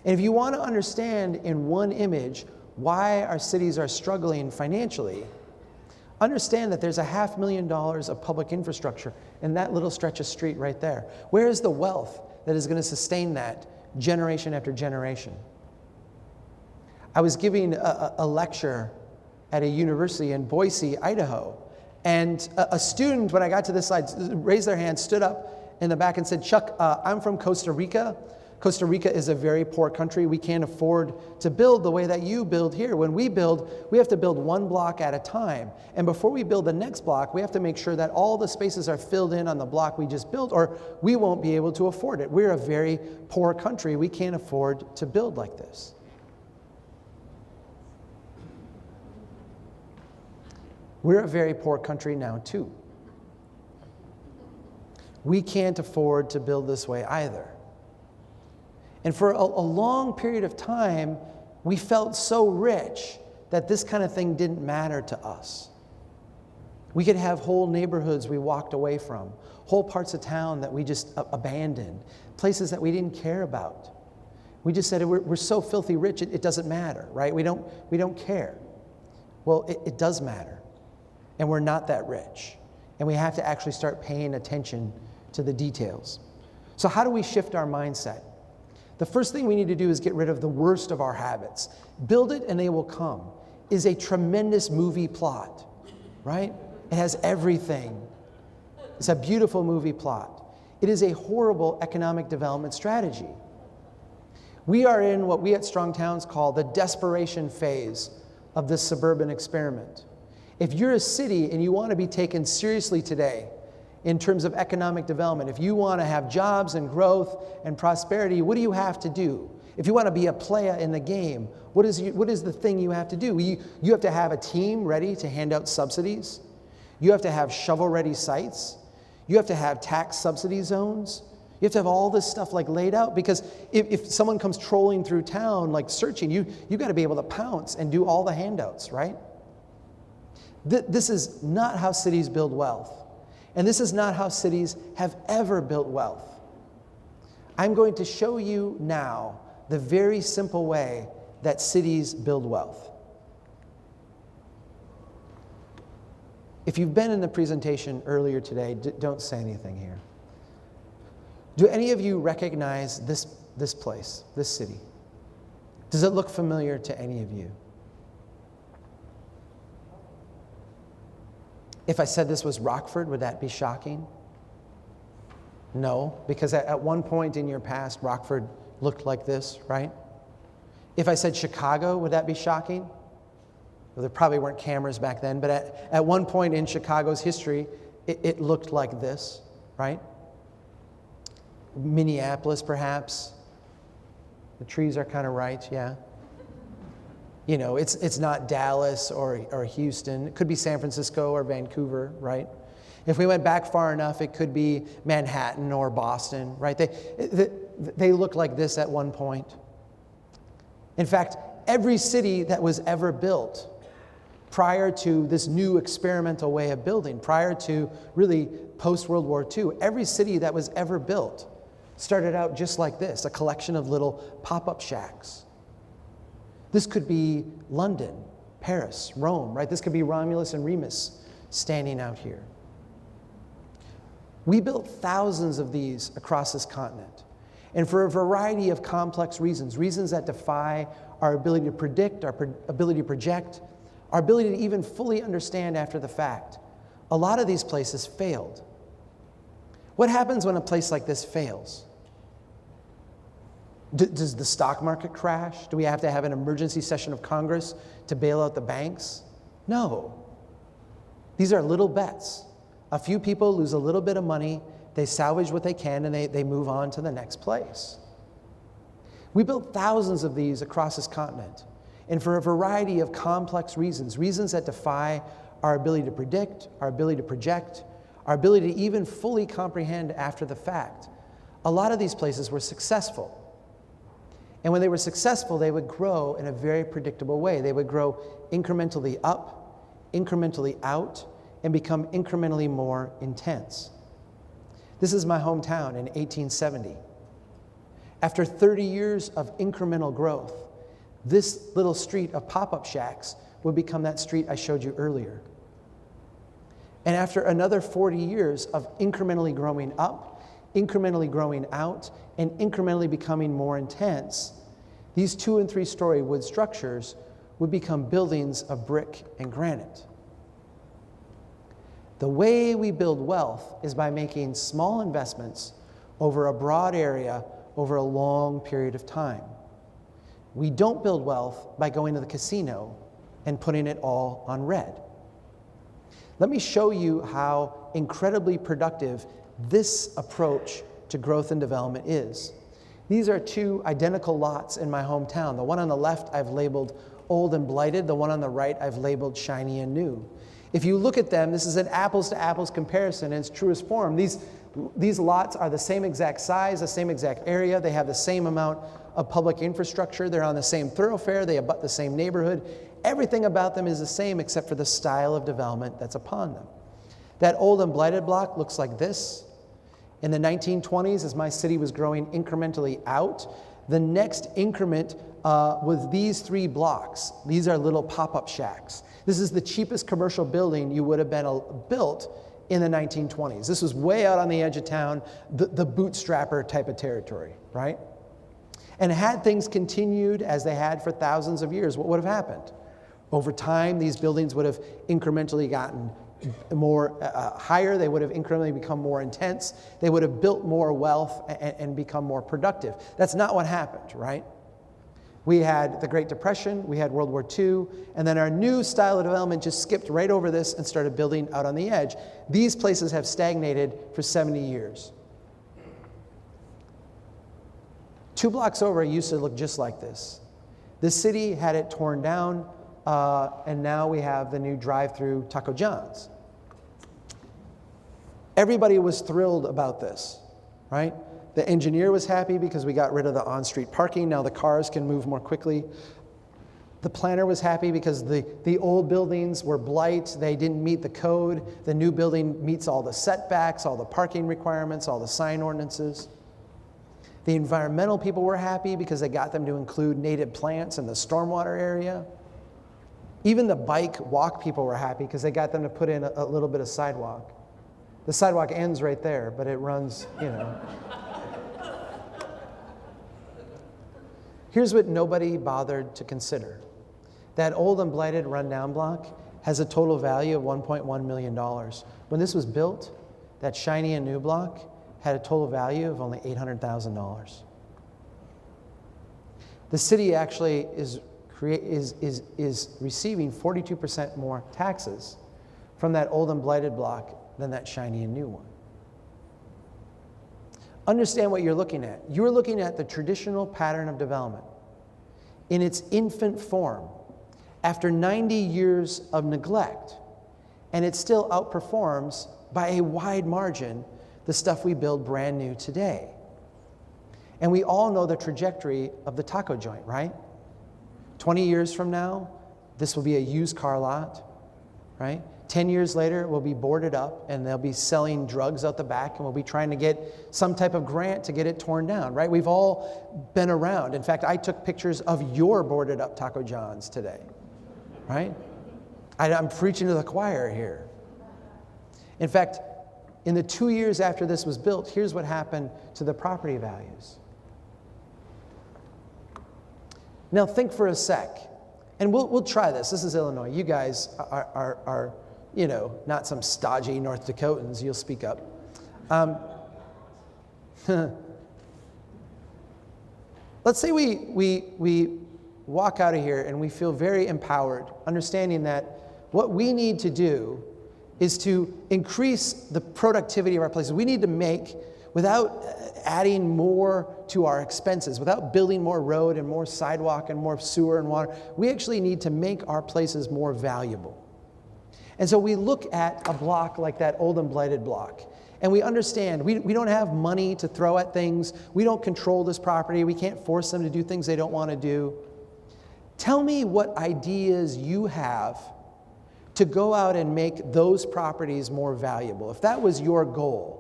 And if you want to understand in one image why our cities are struggling financially, understand that there's $500,000 of public infrastructure in that little stretch of street right there. Where is the wealth that is going to sustain that generation after generation? I was giving a lecture at a university in Boise, Idaho. And a student, when I got to this slide, raised their hand, stood up in the back and said, Chuck, I'm from Costa Rica. Costa Rica is a very poor country. We can't afford to build the way that you build here. When we build, we have to build one block at a time. And before we build the next block, we have to make sure that all the spaces are filled in on the block we just built, or we won't be able to afford it. We're a very poor country. We can't afford to build like this. We're a very poor country now, too. We can't afford to build this way either. And for a long period of time, we felt so rich that this kind of thing didn't matter to us. We could have whole neighborhoods we walked away from, whole parts of town that we just abandoned, places that we didn't care about. We just said, we're so filthy rich, it doesn't matter, right? We don't care. Well, it does matter. And we're not that rich. And we have to actually start paying attention to the details. So how do we shift our mindset? The first thing we need to do is get rid of the worst of our habits. Build it and they will come is a tremendous movie plot, right? It has everything. It's a beautiful movie plot. It is a horrible economic development strategy. We are in what we at Strong Towns call the desperation phase of this suburban experiment. If you're a city and you want to be taken seriously today in terms of economic development, if you want to have jobs and growth and prosperity, what do you have to do? If you want to be a player in the game, what is the thing you have to do? You have to have a team ready to hand out subsidies. You have to have shovel-ready sites. You have to have tax subsidy zones. You have to have all this stuff like laid out, because if someone comes trolling through town, like searching, you've got to be able to pounce and do all the handouts, right? This is not how cities build wealth. And this is not how cities have ever built wealth. I'm going to show you now the very simple way that cities build wealth. If you've been in the presentation earlier today, don't say anything here. Do any of you recognize this place, this city? Does it look familiar to any of you? If I said this was Rockford, would that be shocking? No, because at one point in your past, Rockford looked like this, right? If I said Chicago, would that be shocking? Well, there probably weren't cameras back then, but at one point in Chicago's history, it looked like this, right? Minneapolis, perhaps. The trees are kind of right, yeah. You know, it's not Dallas or Houston. It could be San Francisco or Vancouver, right? If we went back far enough, it could be Manhattan or Boston, right? They look like this at one point. In fact, every city that was ever built prior to this new experimental way of building, prior to really post-World War II, every city that was ever built started out just like this, a collection of little pop-up shacks. This could be London, Paris, Rome, right? This could be Romulus and Remus standing out here. We built thousands of these across this continent. And for a variety of complex reasons that defy our ability to predict, our ability to project, our ability to even fully understand after the fact, a lot of these places failed. What happens when a place like this fails? Does the stock market crash? Do we have to have an emergency session of Congress to bail out the banks? No. These are little bets. A few people lose a little bit of money, they salvage what they can, and they move on to the next place. We built thousands of these across this continent, and for a variety of complex reasons that defy our ability to predict, our ability to project, our ability to even fully comprehend after the fact. A lot of these places were successful. And when they were successful, they would grow in a very predictable way. They would grow incrementally up, incrementally out, and become incrementally more intense. This is my hometown in 1870. After 30 years of incremental growth, this little street of pop-up shacks would become that street I showed you earlier. And after another 40 years of incrementally growing up, incrementally growing out, and incrementally becoming more intense, these 2- and 3-story wood structures would become buildings of brick and granite. The way we build wealth is by making small investments over a broad area over a long period of time. We don't build wealth by going to the casino and putting it all on red. Let me show you how incredibly productive this approach to growth and development is. These are two identical lots in my hometown. The one on the left I've labeled old and blighted. The one on the right I've labeled shiny and new. If you look at them, this is an apples to apples comparison in its truest form. These lots are the same exact size, the same exact area. They have the same amount of public infrastructure. They're on the same thoroughfare. They abut the same neighborhood. Everything about them is the same except for the style of development that's upon them. That old and blighted block looks like this. In the 1920s, as my city was growing incrementally out, the next increment was these 3 blocks. These are little pop-up shacks. This is the cheapest commercial building you would have been built in the 1920s. This was way out on the edge of town, the bootstrapper type of territory, right? And had things continued as they had for thousands of years, what would have happened? Over time, these buildings would have incrementally gotten more higher. They would have incrementally become more intense. They would have built more wealth and become more productive. That's not what happened, right? We had the Great Depression, we had World War II, and then our new style of development just skipped right over this and started building out on the edge. These places have stagnated for 70 years. 2 blocks over, it used to look just like this. The city had it torn down, and now we have the new drive-through Taco John's. Everybody was thrilled about this, right? The engineer was happy because we got rid of the on-street parking. Now the cars can move more quickly. The planner was happy because the old buildings were blight. They didn't meet the code. The new building meets all the setbacks, all the parking requirements, all the sign ordinances. The environmental people were happy because they got them to include native plants in the stormwater area. Even the bike walk people were happy because they got them to put in a little bit of sidewalk. The sidewalk ends right there, but it runs, Here's what nobody bothered to consider. That old and blighted rundown block has a total value of $1.1 million. When this was built, that shiny and new block had a total value of only $800,000. The city actually is receiving 42% more taxes from that old and blighted block than that shiny and new one. Understand what you're looking at. You're looking at the traditional pattern of development in its infant form after 90 years of neglect, and it still outperforms by a wide margin the stuff we build brand new today. And we all know the trajectory of the taco joint, right? 20 years from now, this will be a used car lot, right? 10 years later, it will be boarded up and they'll be selling drugs out the back and we'll be trying to get some type of grant to get it torn down, right? We've all been around. In fact, I took pictures of your boarded up Taco John's today, right? I'm preaching to the choir here. In fact, in the 2 years after this was built, here's what happened to the property values. Now think for a sec, and we'll try this. This is Illinois. You guys are not some stodgy North Dakotans. You'll speak up. Let's say we walk out of here and we feel very empowered, understanding that what we need to do is to increase the productivity of our places. We need to make, without adding more to our expenses, without building more road and more sidewalk and more sewer and water, we actually need to make our places more valuable. And so we look at a block like that old and blighted block, and we understand we don't have money to throw at things. We don't control this property. We can't force them to do things they don't want to do. Tell me what ideas you have to go out and make those properties more valuable. If that was your goal,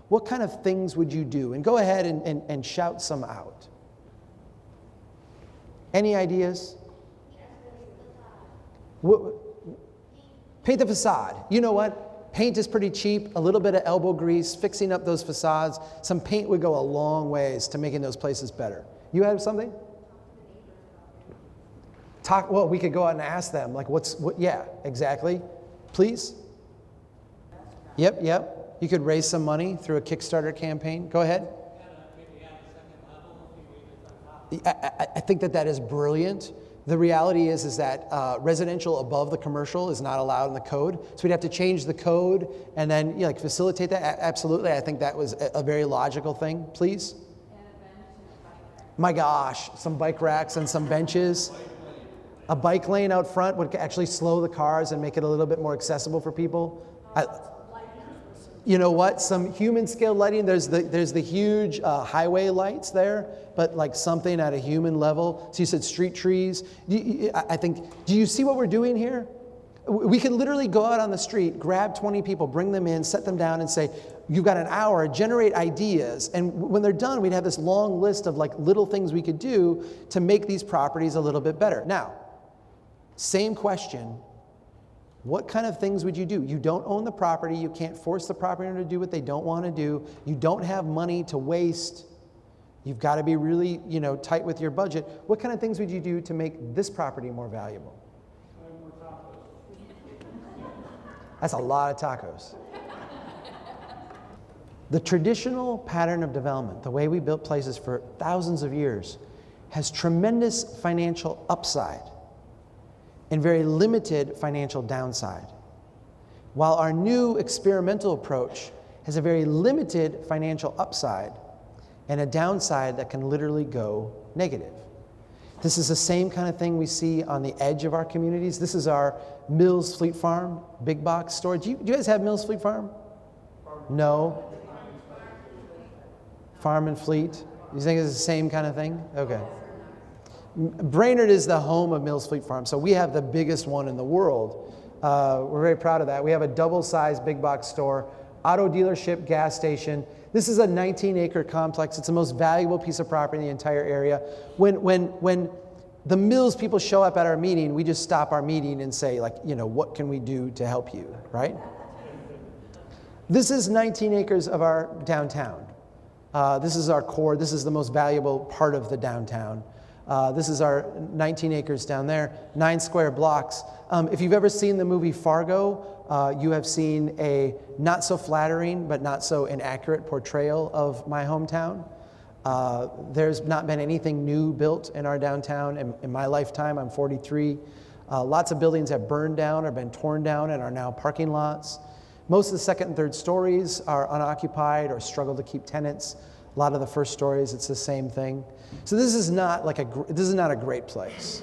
what kind of things would you do? And go ahead and shout some out. Any ideas? Paint the facade. You know what? Paint is pretty cheap. A little bit of elbow grease, fixing up those facades. Some paint would go a long ways to making those places better. You have something? Well, we could go out and ask them, like, yeah, exactly. Please? Yep. You could raise some money through a Kickstarter campaign. Go ahead. I think that is brilliant. The reality is that residential above the commercial is not allowed in the code. So we'd have to change the code and then facilitate that. Absolutely. I think that was a very logical thing. Please? My gosh, some bike racks and some benches. A bike lane out front would actually slow the cars and make it a little bit more accessible for people. You know what? Some human scale lighting. There's the huge highway lights there, but like something at a human level. So you said street trees. I think. Do you see what we're doing here? We could literally go out on the street, grab 20 people, bring them in, set them down, and say, "You've got an hour. Generate ideas." And when they're done, we'd have this long list of like little things we could do to make these properties a little bit better. Now, same question. What kind of things would you do? You don't own the property. You can't force the property owner to do what they don't want to do. You don't have money to waste. You've got to be really, tight with your budget. What kind of things would you do to make this property more valuable? That's a lot of tacos. The traditional pattern of development, the way we built places for thousands of years, has tremendous financial upside and very limited financial downside. While our new experimental approach has a very limited financial upside and a downside that can literally go negative. This is the same kind of thing we see on the edge of our communities. This is our Mills Fleet Farm, big box store. Do you guys have Mills Fleet Farm? No? Farm and Fleet? You think it's the same kind of thing? Okay. Brainerd is the home of Mills Fleet Farm, so we have the biggest one in the world. We're very proud of that. We have a double-sized big box store, auto dealership, gas station. This is a 19-acre complex. It's the most valuable piece of property in the entire area. When the Mills people show up at our meeting, we just stop our meeting and say, what can we do to help you, right? This is 19 acres of our downtown. This is our core. This is the most valuable part of the downtown. This is our 19 acres down there, 9 square blocks. If you've ever seen the movie Fargo, you have seen a not so flattering but not so inaccurate portrayal of my hometown. There's not been anything new built in our downtown in my lifetime. I'm 43. Lots of buildings have burned down or been torn down and are now parking lots. Most of the second and third stories are unoccupied or struggle to keep tenants. A lot of the first stories, it's the same thing. So this is not a great place.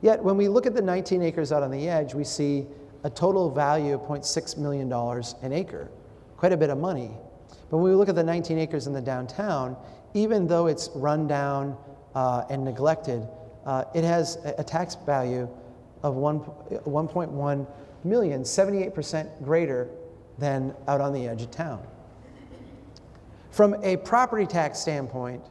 Yet when we look at the 19 acres out on the edge, we see a total value of $0.6 million an acre, quite a bit of money. But when we look at the 19 acres in the downtown, even though it's run down and neglected, it has a tax value of $1.1 million, 78% greater than out on the edge of town. From a property tax standpoint,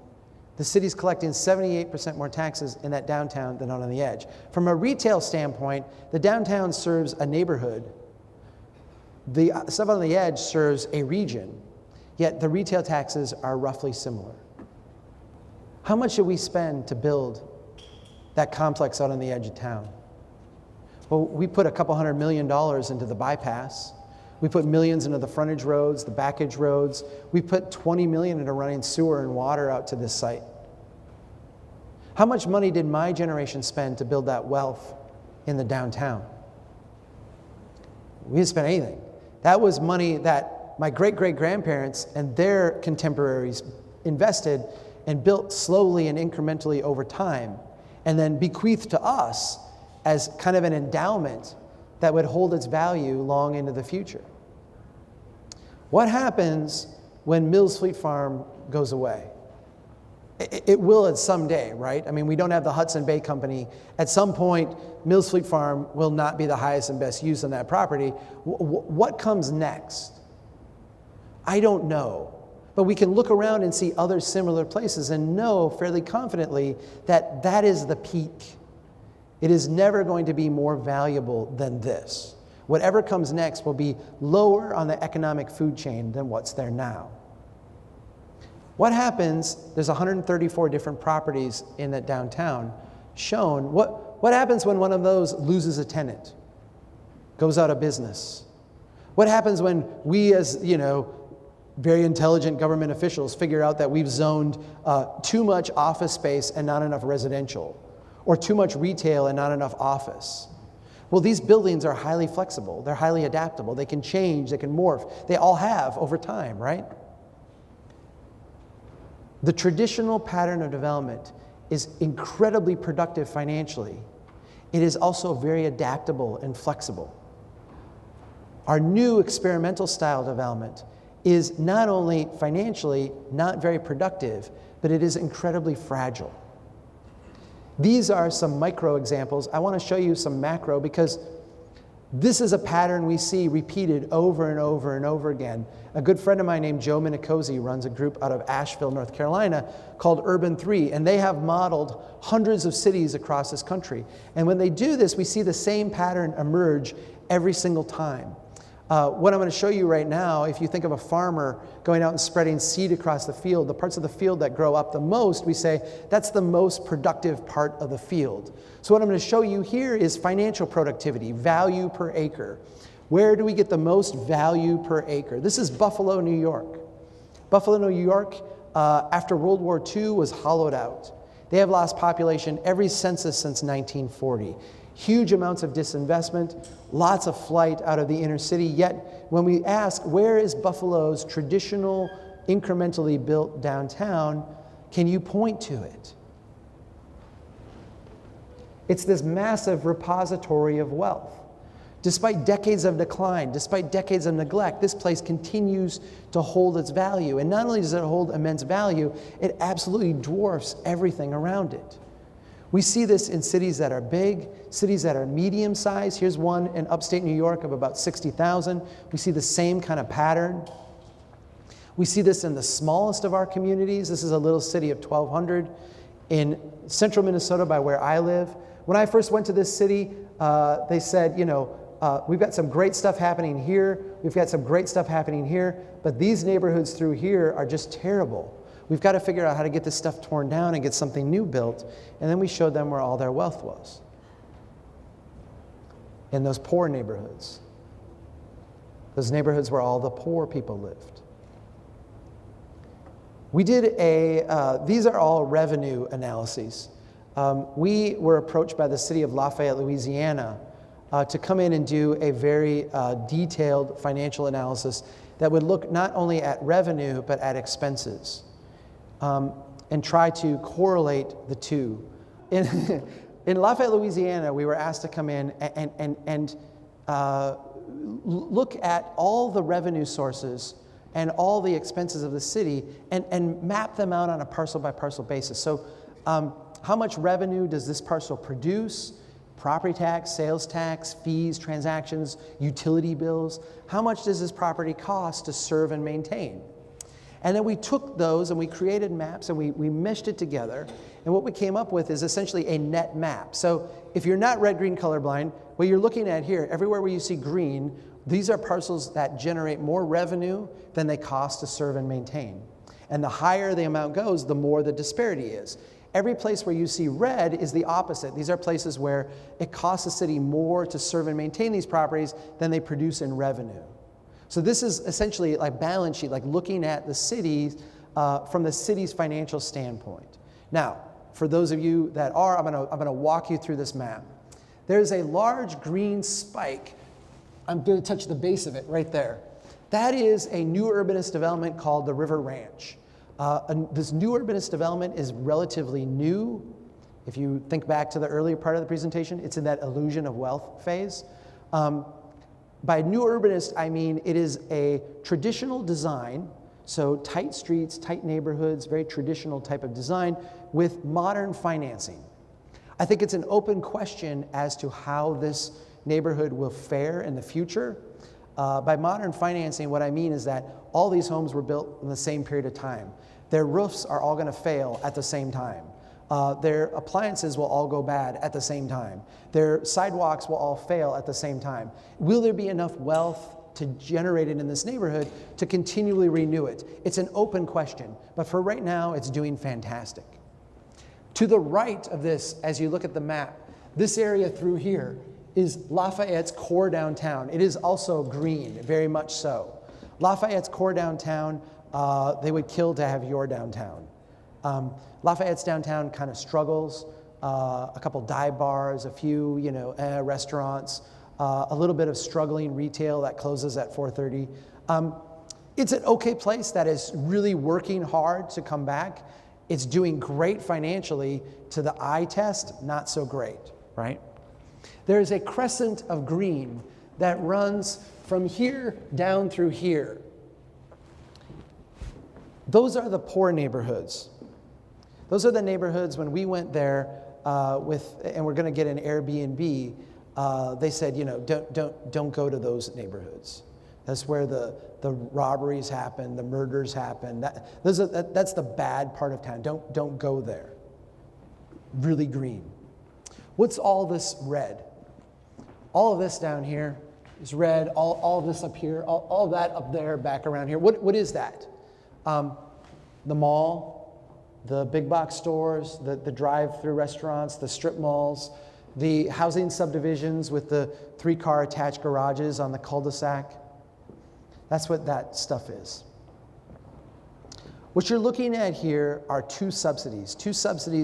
the city's collecting 78% more taxes in that downtown than out on the edge. From a retail standpoint, the downtown serves a neighborhood. The stuff on the edge serves a region, yet the retail taxes are roughly similar. How much should we spend to build that complex out on the edge of town? Well, we put a couple $100 million into the bypass. We put millions into the frontage roads, the backage roads. We put $20 million into running sewer and water out to this site. How much money did my generation spend to build that wealth in the downtown? We didn't spend anything. That was money that my great-great-grandparents and their contemporaries invested and built slowly and incrementally over time, and then bequeathed to us as kind of an endowment that would hold its value long into the future. What happens when Mills Fleet Farm goes away? It will at some day, right? I mean, we don't have the Hudson Bay Company. At some point, Mills Fleet Farm will not be the highest and best use on that property. What comes next? I don't know. But we can look around and see other similar places and know fairly confidently that that is the peak. It is never going to be more valuable than this. Whatever comes next will be lower on the economic food chain than what's there now. What happens, there's 134 different properties in that downtown. shown. What happens when one of those loses a tenant, goes out of business? What happens when we, as very intelligent government officials, figure out that we've zoned too much office space and not enough residential, or too much retail and not enough office? Well, these buildings are highly flexible. They're highly adaptable. They can change. They can morph. They all have over time, right? The traditional pattern of development is incredibly productive financially. It is also very adaptable and flexible. Our new experimental style development is not only financially not very productive, but it is incredibly fragile. These are some micro examples. I want to show you some macro because this is a pattern we see repeated over and over and over again. A good friend of mine named Joe Minicozy runs a group out of Asheville, North Carolina called Urban 3, and they have modeled hundreds of cities across this country. And when they do this, we see the same pattern emerge every single time. What I'm going to show you right now, if you think of a farmer going out and spreading seed across the field, the parts of the field that grow up the most, we say that's the most productive part of the field. So what I'm going to show you here is financial productivity, value per acre. Where do we get the most value per acre? This is Buffalo, New York. Buffalo, New York, after World War II, was hollowed out. They have lost population every census since 1940. Huge amounts of disinvestment, lots of flight out of the inner city. Yet, when we ask, where is Buffalo's traditional, incrementally built downtown, can you point to it? It's this massive repository of wealth. Despite decades of decline, despite decades of neglect, this place continues to hold its value. And not only does it hold immense value, it absolutely dwarfs everything around it. We see this in cities that are big, cities that are medium sized. Here's one in upstate New York of about 60,000. We see the same kind of pattern. We see this in the smallest of our communities. This is a little city of 1,200 in central Minnesota by where I live. When I first went to this city, they said, we've got some great stuff happening here. We've got some great stuff happening here, but these neighborhoods through here are just terrible. We've got to figure out how to get this stuff torn down and get something new built. And then we showed them where all their wealth was. In those poor neighborhoods. Those neighborhoods where all the poor people lived. We did these are all revenue analyses. We were approached by the city of Lafayette, Louisiana, to come in and do a very detailed financial analysis that would look not only at revenue, but at expenses. And try to correlate the two. In Lafayette, Louisiana, we were asked to come in and look at all the revenue sources and all the expenses of the city and map them out on a parcel by parcel basis. So how much revenue does this parcel produce? Property tax, sales tax, fees, transactions, utility bills. How much does this property cost to serve and maintain? And then we took those and we created maps and we meshed it together. And what we came up with is essentially a net map. So if you're not red-green colorblind, what you're looking at here, everywhere where you see green, these are parcels that generate more revenue than they cost to serve and maintain. And the higher the amount goes, the more the disparity is. Every place where you see red is the opposite. These are places where it costs the city more to serve and maintain these properties than they produce in revenue. So this is essentially like balance sheet, like looking at the city from the city's financial standpoint. Now, for those of you that are, I'm gonna walk you through this map. There's a large green spike. I'm gonna touch the base of it right there. That is a new urbanist development called the River Ranch. This new urbanist development is relatively new. If you think back to the earlier part of the presentation, it's in that illusion of wealth phase. By new urbanist, I mean it is a traditional design, so tight streets, tight neighborhoods, very traditional type of design with modern financing. I think it's an open question as to how this neighborhood will fare in the future. By modern financing, what I mean is that all these homes were built in the same period of time. Their roofs are all going to fail at the same time. Their appliances will all go bad at the same time. Their sidewalks will all fail at the same time. Will there be enough wealth to generate it in this neighborhood to continually renew it? It's an open question, but for right now, it's doing fantastic. To the right of this, as you look at the map, this area through here is Lafayette's core downtown. It is also green, very much so. Lafayette's core downtown, they would kill to have your downtown. Lafayette's downtown kind of struggles. A couple dive bars, a few, restaurants, a little bit of struggling retail that closes at 4:30. It's an okay place that is really working hard to come back. It's doing great financially. To the eye test, not so great, right? There is a crescent of green that runs from here down through here. Those are the poor neighborhoods. Those are the neighborhoods when we went there and we're going to get an Airbnb. They said, don't go to those neighborhoods. That's where the robberies happen, the murders happen. That's the bad part of town. Don't go there. Really green. What's all this red? All of this down here is red. All of this up here. All that up there, back around here. What is that? The mall, the big box stores, the drive-through restaurants, the strip malls, the housing subdivisions with the 3-car attached garages on the cul-de-sac. That's what that stuff is. What you're looking at here are two subsidies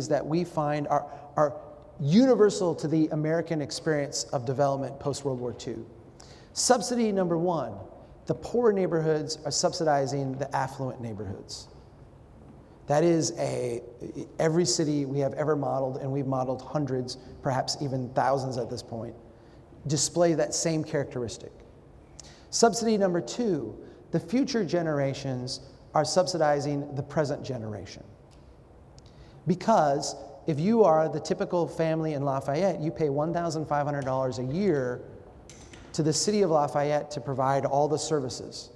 that we find are universal to the American experience of development post-World War II. Subsidy number one, the poor neighborhoods are subsidizing the affluent neighborhoods. That is every city we have ever modeled, and we've modeled hundreds, perhaps even thousands at this point, display that same characteristic. Subsidy number two, the future generations are subsidizing the present generation. Because if you are the typical family in Lafayette, you pay $1,500 a year to the city of Lafayette to provide all the services.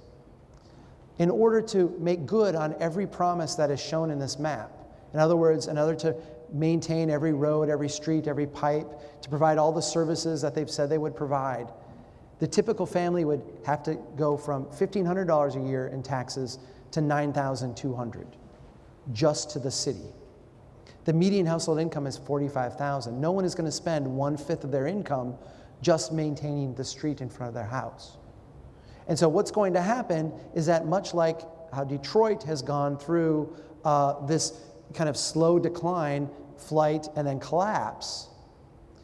In order to make good on every promise that is shown in this map, in other words, in order to maintain every road, every street, every pipe, to provide all the services that they've said they would provide, the typical family would have to go from $1,500 a year in taxes to $9,200 just to the city. The median household income is $45,000. No one is going to spend 1/5 of their income just maintaining the street in front of their house. And so what's going to happen is that, much like how Detroit has gone through this kind of slow decline, flight, and then collapse,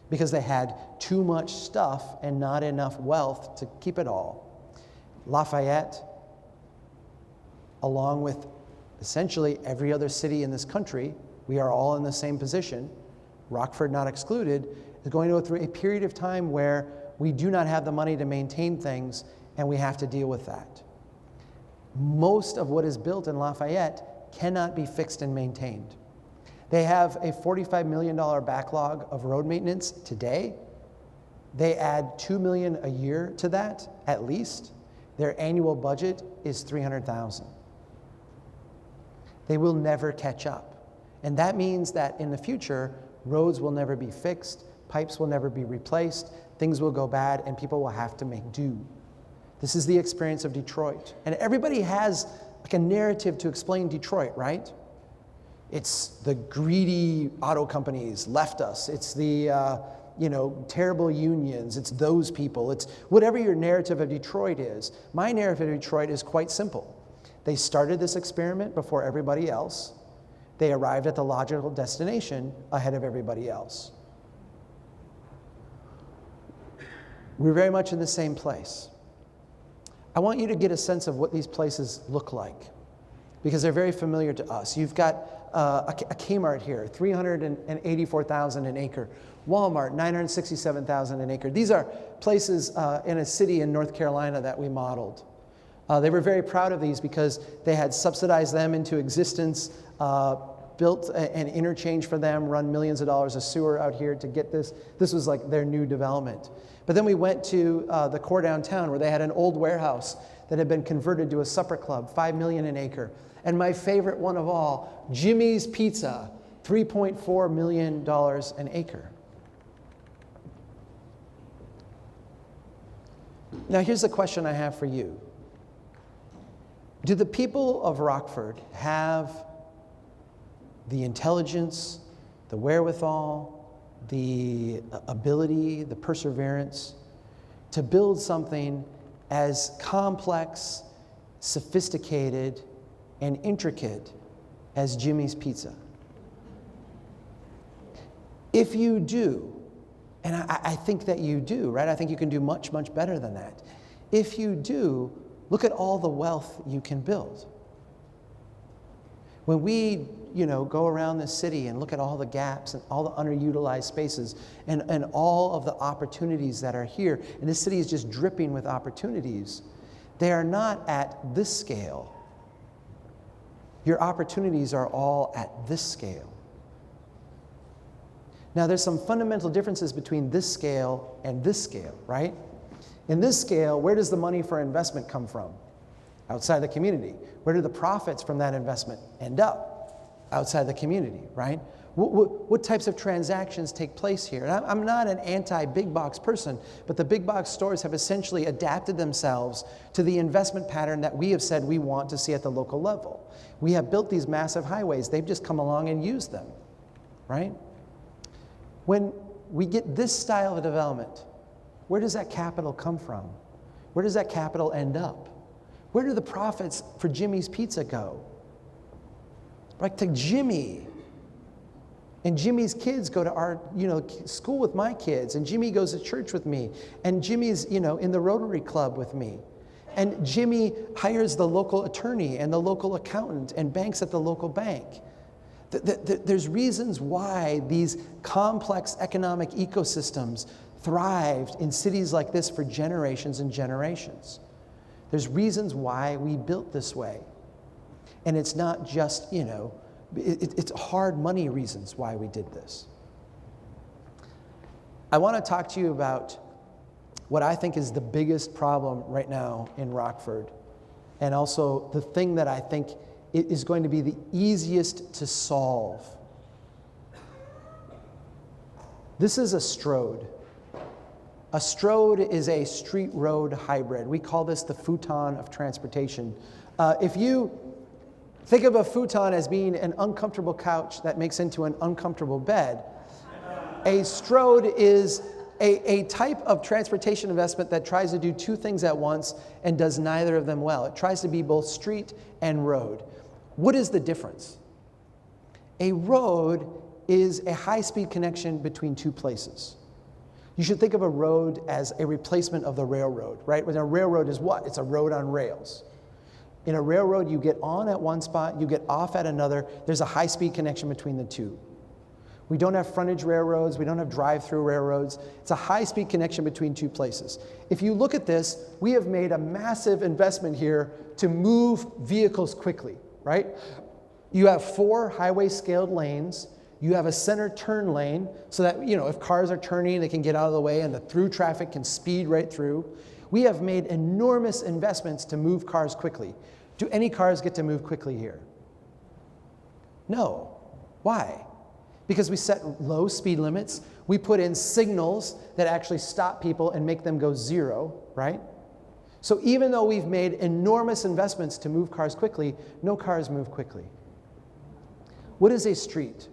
because they had too much stuff and not enough wealth to keep it all. Lafayette, along with essentially every other city in this country, we are all in the same position, Rockford not excluded, is going to go through a period of time where we do not have the money to maintain things, and we have to deal with that. Most of what is built in Lafayette cannot be fixed and maintained. They have a $45 million backlog of road maintenance today. They add $2 million a year to that, at least. Their annual budget is $300,000. They will never catch up. And that means that in the future, roads will never be fixed, pipes will never be replaced, things will go bad, and people will have to make do. This is the experience of Detroit. And everybody has like a narrative to explain Detroit, right? It's the greedy auto companies left us. It's the terrible unions. It's those people. It's whatever your narrative of Detroit is. My narrative of Detroit is quite simple. They started this experiment before everybody else. They arrived at the logical destination ahead of everybody else. We're very much in the same place. I want you to get a sense of what these places look like, because they're very familiar to us. You've got a Kmart here, $384,000 an acre. Walmart, $967,000 an acre. These are places in a city in North Carolina that we modeled. They were very proud of these because they had subsidized them into existence, built an interchange for them, run millions of dollars of sewer out here to get this. This was like their new development. But then we went to the core downtown where they had an old warehouse that had been converted to a supper club, $5 million an acre. And my favorite one of all, Jimmy's Pizza, $3.4 million an acre. Now here's the question I have for you. Do the people of Rockford have the intelligence, the wherewithal, the ability, the perseverance to build something as complex, sophisticated, and intricate as Jimmy's Pizza. If you do, and I think that you do, right? I think you can do much, much better than that. If you do, look at all the wealth you can build. When we, go around the city and look at all the gaps and all the underutilized spaces and all of the opportunities that are here, and this city is just dripping with opportunities, they are not at this scale. Your opportunities are all at this scale. Now, there's some fundamental differences between this scale and this scale, right? In this scale, where does the money for investment come from? Outside the community. Where do the profits from that investment end up? Outside the community, right? What types of transactions take place here? And I'm not an anti-big box person, but the big box stores have essentially adapted themselves to the investment pattern that we have said we want to see at the local level. We have built these massive highways. They've just come along and used them, right? When we get this style of development, where does that capital come from? Where does that capital end up? Where do the profits for Jimmy's Pizza go? Right to Jimmy. And Jimmy's kids go to our, school with my kids. And Jimmy goes to church with me. And Jimmy's, in the Rotary Club with me. And Jimmy hires the local attorney and the local accountant and banks at the local bank. There's reasons why these complex economic ecosystems thrived in cities like this for generations and generations. There's reasons why we built this way. And it's not just, it's hard money reasons why we did this. I want to talk to you about what I think is the biggest problem right now in Rockford, and also the thing that I think it is going to be the easiest to solve. This is a Strode. A Strode is a street road hybrid. We call this the futon of transportation. If you think of a futon as being an uncomfortable couch that makes into an uncomfortable bed, a Strode is a type of transportation investment that tries to do two things at once and does neither of them well. It tries to be both street and road. What is the difference? A road is a high-speed connection between two places. You should think of a road as a replacement of the railroad, right? When a railroad is what? It's a road on rails. In a railroad, you get on at one spot, you get off at another. There's a high-speed connection between the two. We don't have frontage railroads. We don't have drive-through railroads. It's a high-speed connection between two places. If you look at this, we have made a massive investment here to move vehicles quickly, right? You have 4 highway-scaled lanes. You have a center turn lane so that, if cars are turning, they can get out of the way and the through traffic can speed right through. We have made enormous investments to move cars quickly. Do any cars get to move quickly here? No. Why? Because we set low speed limits. We put in signals that actually stop people and make them go 0, right? So even though we've made enormous investments to move cars quickly, no cars move quickly. What is a street?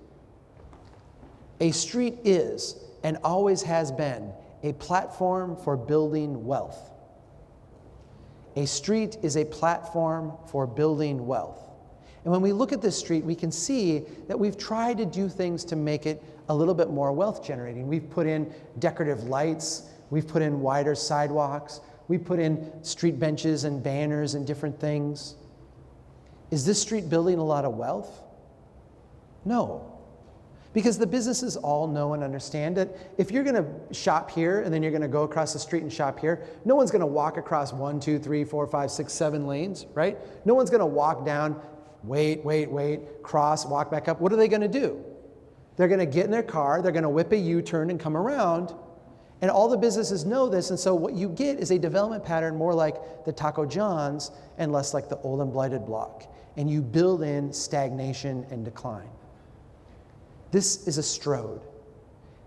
A street is, and always has been, a platform for building wealth. A street is a platform for building wealth. And when we look at this street, we can see that we've tried to do things to make it a little bit more wealth generating. We've put in decorative lights, we've put in wider sidewalks, we've put in street benches and banners and different things. Is this street building a lot of wealth? No. Because the businesses all know and understand that if you're going to shop here and then you're going to go across the street and shop here, no one's going to walk across 1, 2, 3, 4, 5, 6, 7 lanes, right? No one's going to walk down, wait, cross, walk back up. What are they going to do? They're going to get in their car, they're going to whip a U-turn and come around, and all the businesses know this, and so what you get is a development pattern more like the Taco John's and less like the old and blighted block. And you build in stagnation and decline. This is a Strode.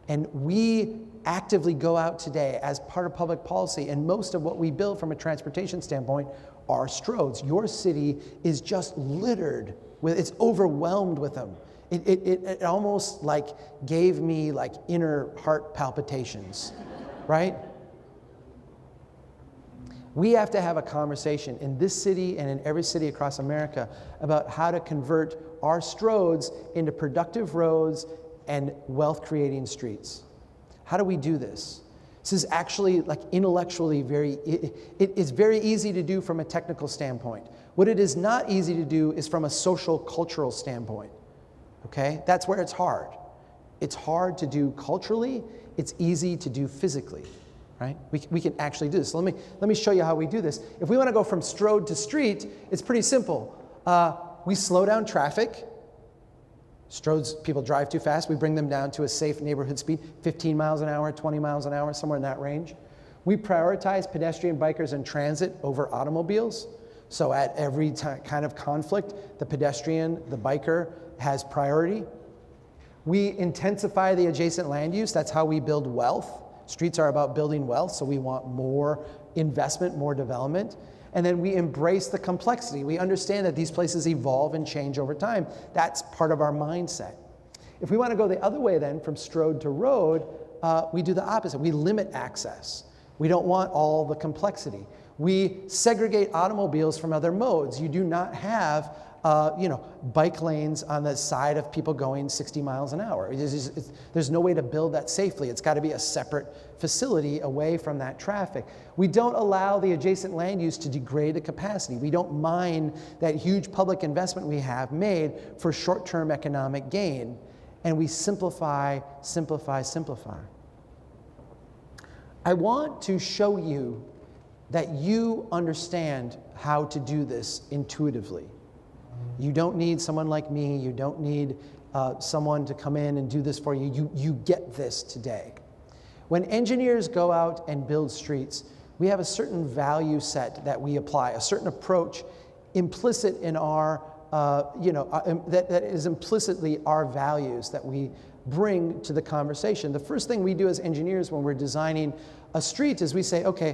And we actively go out today as part of public policy, and most of what we build from a transportation standpoint are Strodes. Your city is just littered with, it's overwhelmed with them. It almost like gave me like inner heart palpitations, right? We have to have a conversation in this city and in every city across America about how to convert our stroads into productive roads and wealth-creating streets. How do we do this? This is actually like intellectually it's very easy to do from a technical standpoint. What it is not easy to do is from a social, cultural standpoint, okay? That's where it's hard. It's hard to do culturally, it's easy to do physically. Right? We can actually do this. So let me show you how we do this. If we want to go from strode to street, it's pretty simple. We slow down traffic. Stroads, people drive too fast. We bring them down to a safe neighborhood speed, 15 miles an hour, 20 miles an hour, somewhere in that range. We prioritize pedestrian, bikers, and transit over automobiles. So at every kind of conflict, the pedestrian, the biker has priority. We intensify the adjacent land use. That's how we build wealth. Streets are about building wealth, so we want more investment, more development. And then we embrace the complexity. We understand that these places evolve and change over time. That's part of our mindset. If we want to go the other way then, from strode to road, we do the opposite. We limit access. We don't want all the complexity. We segregate automobiles from other modes. You do not have bike lanes on the side of people going 60 miles an hour. There's no way to build that safely. It's got to be a separate facility away from that traffic. We don't allow the adjacent land use to degrade the capacity. We don't mine that huge public investment we have made for short-term economic gain. And we simplify, simplify, simplify. I want to show you that you understand how to do this intuitively. You don't need someone like me. You don't need someone to come in and do this for you. You get this today. When engineers go out and build streets, we have a certain value set that we apply, a certain approach implicit in our, that is implicitly our values that we bring to the conversation. The first thing we do as engineers when we're designing a street is we say, okay,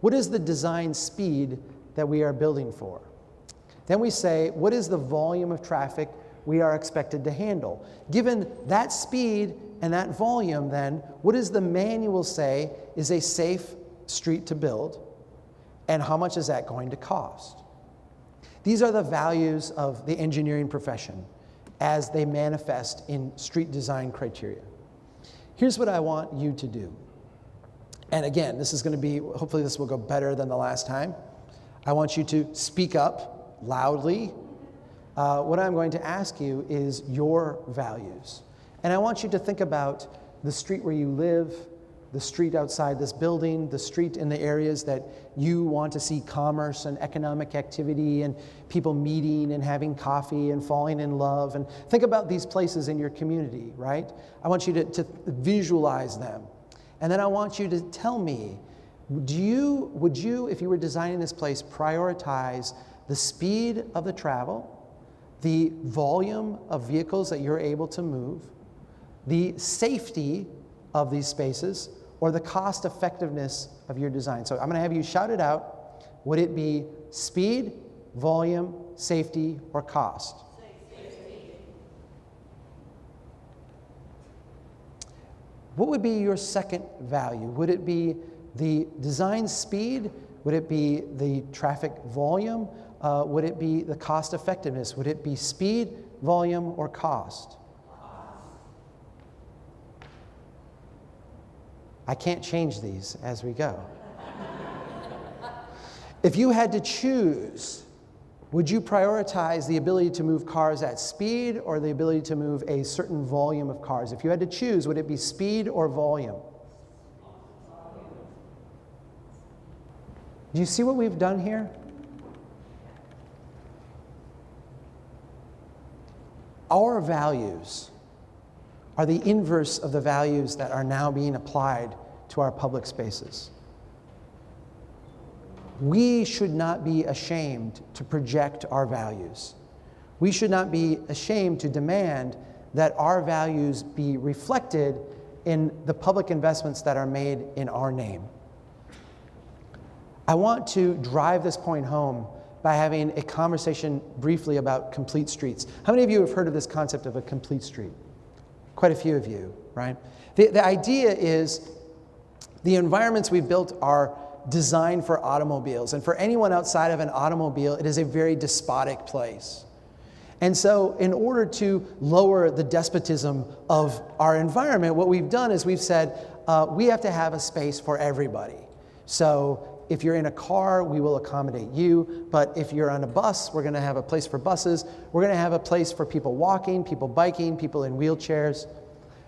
what is the design speed that we are building for? Then we say, what is the volume of traffic we are expected to handle? Given that speed and that volume, then, what does the manual say is a safe street to build? And how much is that going to cost? These are the values of the engineering profession as they manifest in street design criteria. Here's what I want you to do. And again, this is going to be, hopefully this will go better than the last time. I want you to speak up loudly. What I'm going to ask you is your values. And I want you to think about the street where you live, the street outside this building, the street in the areas that you want to see commerce and economic activity and people meeting and having coffee and falling in love. And think about these places in your community, right? I want you to visualize them. And then I want you to tell me, would you, if you were designing this place, prioritize the speed of the travel, the volume of vehicles that you're able to move, the safety of these spaces, or the cost effectiveness of your design? So I'm going to have you shout it out. Would it be speed, volume, safety, or cost? Safety. What would be your second value? Would it be the design speed? Would it be the traffic volume? Would it be the cost effectiveness? Would it be speed, volume, or cost? I can't change these as we go. If you had to choose, would you prioritize the ability to move cars at speed or the ability to move a certain volume of cars? If you had to choose, would it be speed or volume? Do you see what we've done here? Our values are the inverse of the values that are now being applied to our public spaces. We should not be ashamed to project our values. We should not be ashamed to demand that our values be reflected in the public investments that are made in our name. I want to drive this point home by having a conversation briefly about complete streets. How many of you have heard of this concept of a complete street? Quite a few of you, right? The idea is the environments we've built are designed for automobiles. And for anyone outside of an automobile, it is a very despotic place. And so in order to lower the despotism of our environment, what we've done is we've said, we have to have a space for everybody. So if you're in a car, we will accommodate you. But if you're on a bus, we're going to have a place for buses. We're going to have a place for people walking, people biking, people in wheelchairs.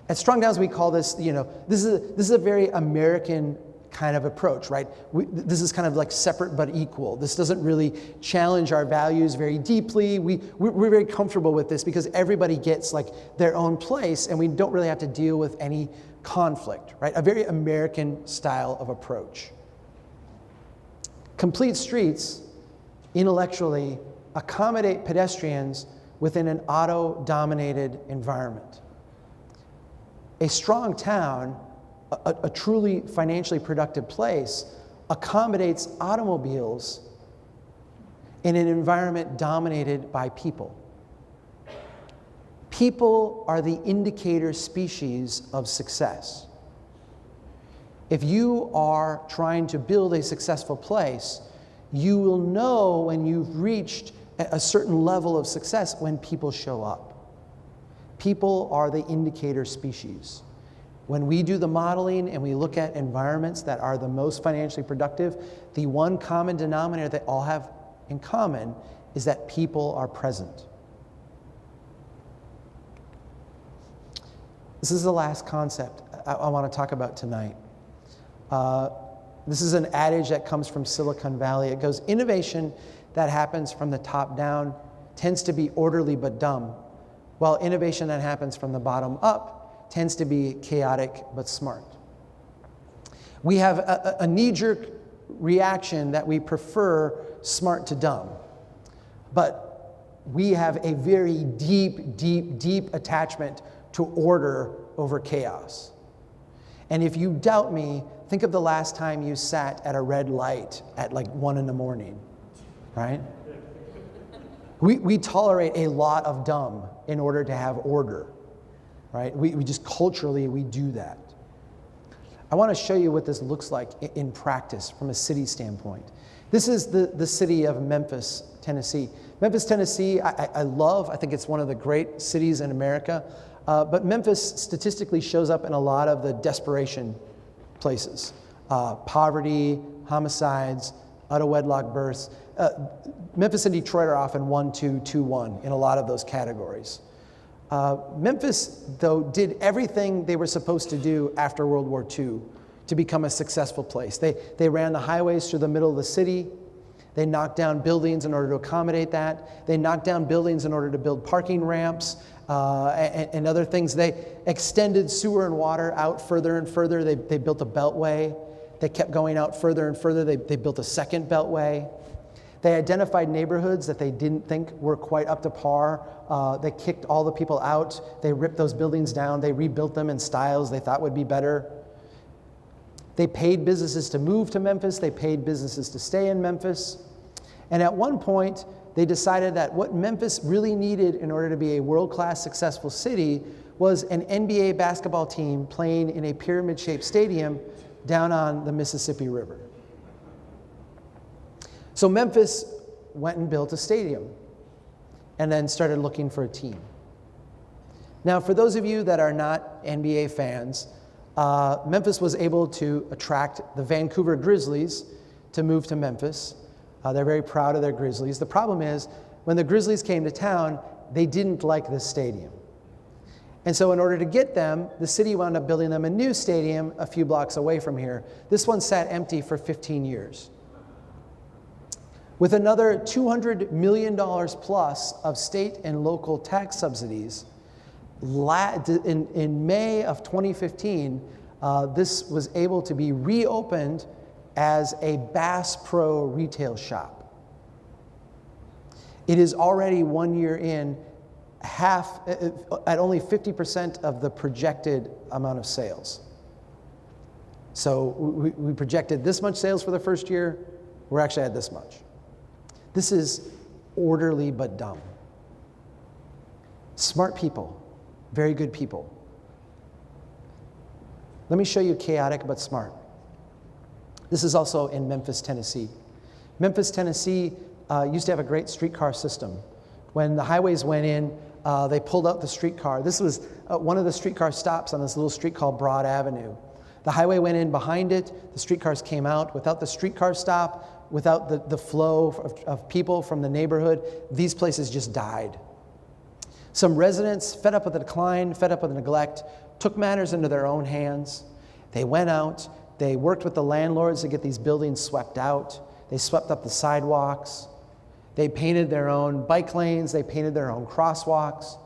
At Strong Downs, we call this, this is a very American kind of approach, right? This is kind of like separate but equal. This doesn't really challenge our values very deeply. We're very comfortable with this because everybody gets like their own place and we don't really have to deal with any conflict, right? A very American style of approach. Complete streets, intellectually, accommodate pedestrians within an auto-dominated environment. A strong town, a truly financially productive place, accommodates automobiles in an environment dominated by people. People are the indicator species of success. If you are trying to build a successful place, you will know when you've reached a certain level of success when people show up. People are the indicator species. When we do the modeling and we look at environments that are the most financially productive, the one common denominator they all have in common is that people are present. This is the last concept I want to talk about tonight. This is an adage that comes from Silicon Valley. It goes, innovation that happens from the top down tends to be orderly but dumb, while innovation that happens from the bottom up tends to be chaotic but smart. We have a knee-jerk reaction that we prefer smart to dumb, but we have a very deep attachment to order over chaos. And if you doubt me, think of the last time you sat at a red light at like 1 a.m, right? We tolerate a lot of dumb in order to have order, right? We just culturally, we do that. I want to show you what this looks like in practice from a city standpoint. This is the city of Memphis, Tennessee. Memphis, Tennessee, I love. I think it's one of the great cities in America. But Memphis statistically shows up in a lot of the desperation places. Poverty, homicides, out-of-wedlock births. Memphis and Detroit are often 1-2, 2-1 in a lot of those categories. Memphis, though, did everything they were supposed to do after World War II to become a successful place. They ran the highways through the middle of the city. They knocked down buildings in order to accommodate that. They knocked down buildings in order to build parking ramps and other things. They extended sewer and water out further and further. They built a beltway. They kept going out further and further. They built a second beltway. They identified neighborhoods that they didn't think were quite up to par. They kicked all the people out. They ripped those buildings down. They rebuilt them in styles they thought would be better. They paid businesses to move to Memphis. They paid businesses to stay in Memphis. And at one point, they decided that what Memphis really needed in order to be a world-class successful city was an NBA basketball team playing in a pyramid-shaped stadium down on the Mississippi River. So Memphis went and built a stadium and then started looking for a team. Now, for those of you that are not NBA fans, Memphis was able to attract the Vancouver Grizzlies to move to Memphis. They're very proud of their Grizzlies. The problem is, when the Grizzlies came to town, they didn't like this stadium. And so in order to get them, the city wound up building them a new stadium a few blocks away from here. This one sat empty for 15 years. With another $200 million plus of state and local tax subsidies, in May of 2015, this was able to be reopened as a Bass Pro retail shop. It is already 1 year in, at only 50% of the projected amount of sales. So we projected this much sales for the first year, we're actually at this much. This is orderly but dumb. Smart people, very good people. Let me show you chaotic but smart. This is also in Memphis, Tennessee. Memphis, Tennessee used to have a great streetcar system. When the highways went in, they pulled out the streetcar. This was one of the streetcar stops on this little street called Broad Avenue. The highway went in behind it, the streetcars came out. Without the streetcar stop, without the flow of people from the neighborhood, these places just died. Some residents, fed up with the decline, fed up with the neglect, took matters into their own hands. They went out, they worked with the landlords to get these buildings swept out. They swept up the sidewalks. They painted their own bike lanes. They painted their own crosswalks.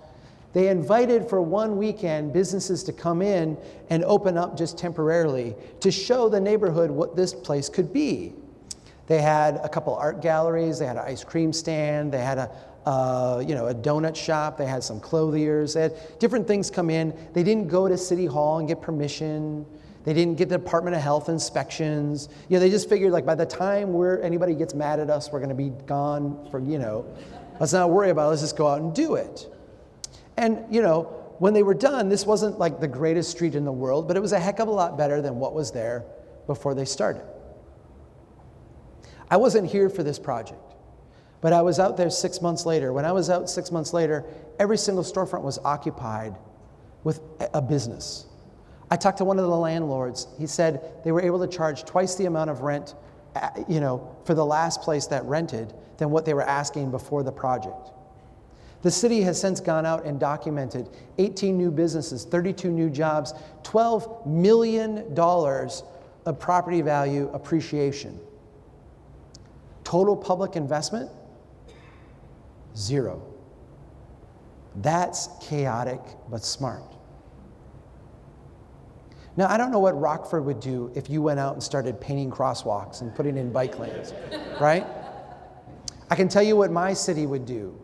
They invited for one weekend businesses to come in and open up just temporarily to show the neighborhood what this place could be. They had a couple art galleries. They had an ice cream stand. They had a donut shop. They had some clothiers. They had different things come in. They didn't go to City Hall and get permission. They didn't get the Department of Health inspections. They just figured like by the time anybody gets mad at us, we're going to be gone for, let's not worry about it. Let's just go out and do it. And, when they were done, this wasn't like the greatest street in the world, but it was a heck of a lot better than what was there before they started. I wasn't here for this project, but I was out there 6 months later. When I was out 6 months later, every single storefront was occupied with a business. I talked to one of the landlords. He said they were able to charge twice the amount of rent, for the last place that rented than what they were asking before the project. The city has since gone out and documented 18 new businesses, 32 new jobs, $12 million of property value appreciation. Total public investment, 0. That's chaotic but smart. Now, I don't know what Rockford would do if you went out and started painting crosswalks and putting in bike lanes, right? I can tell you what my city would do,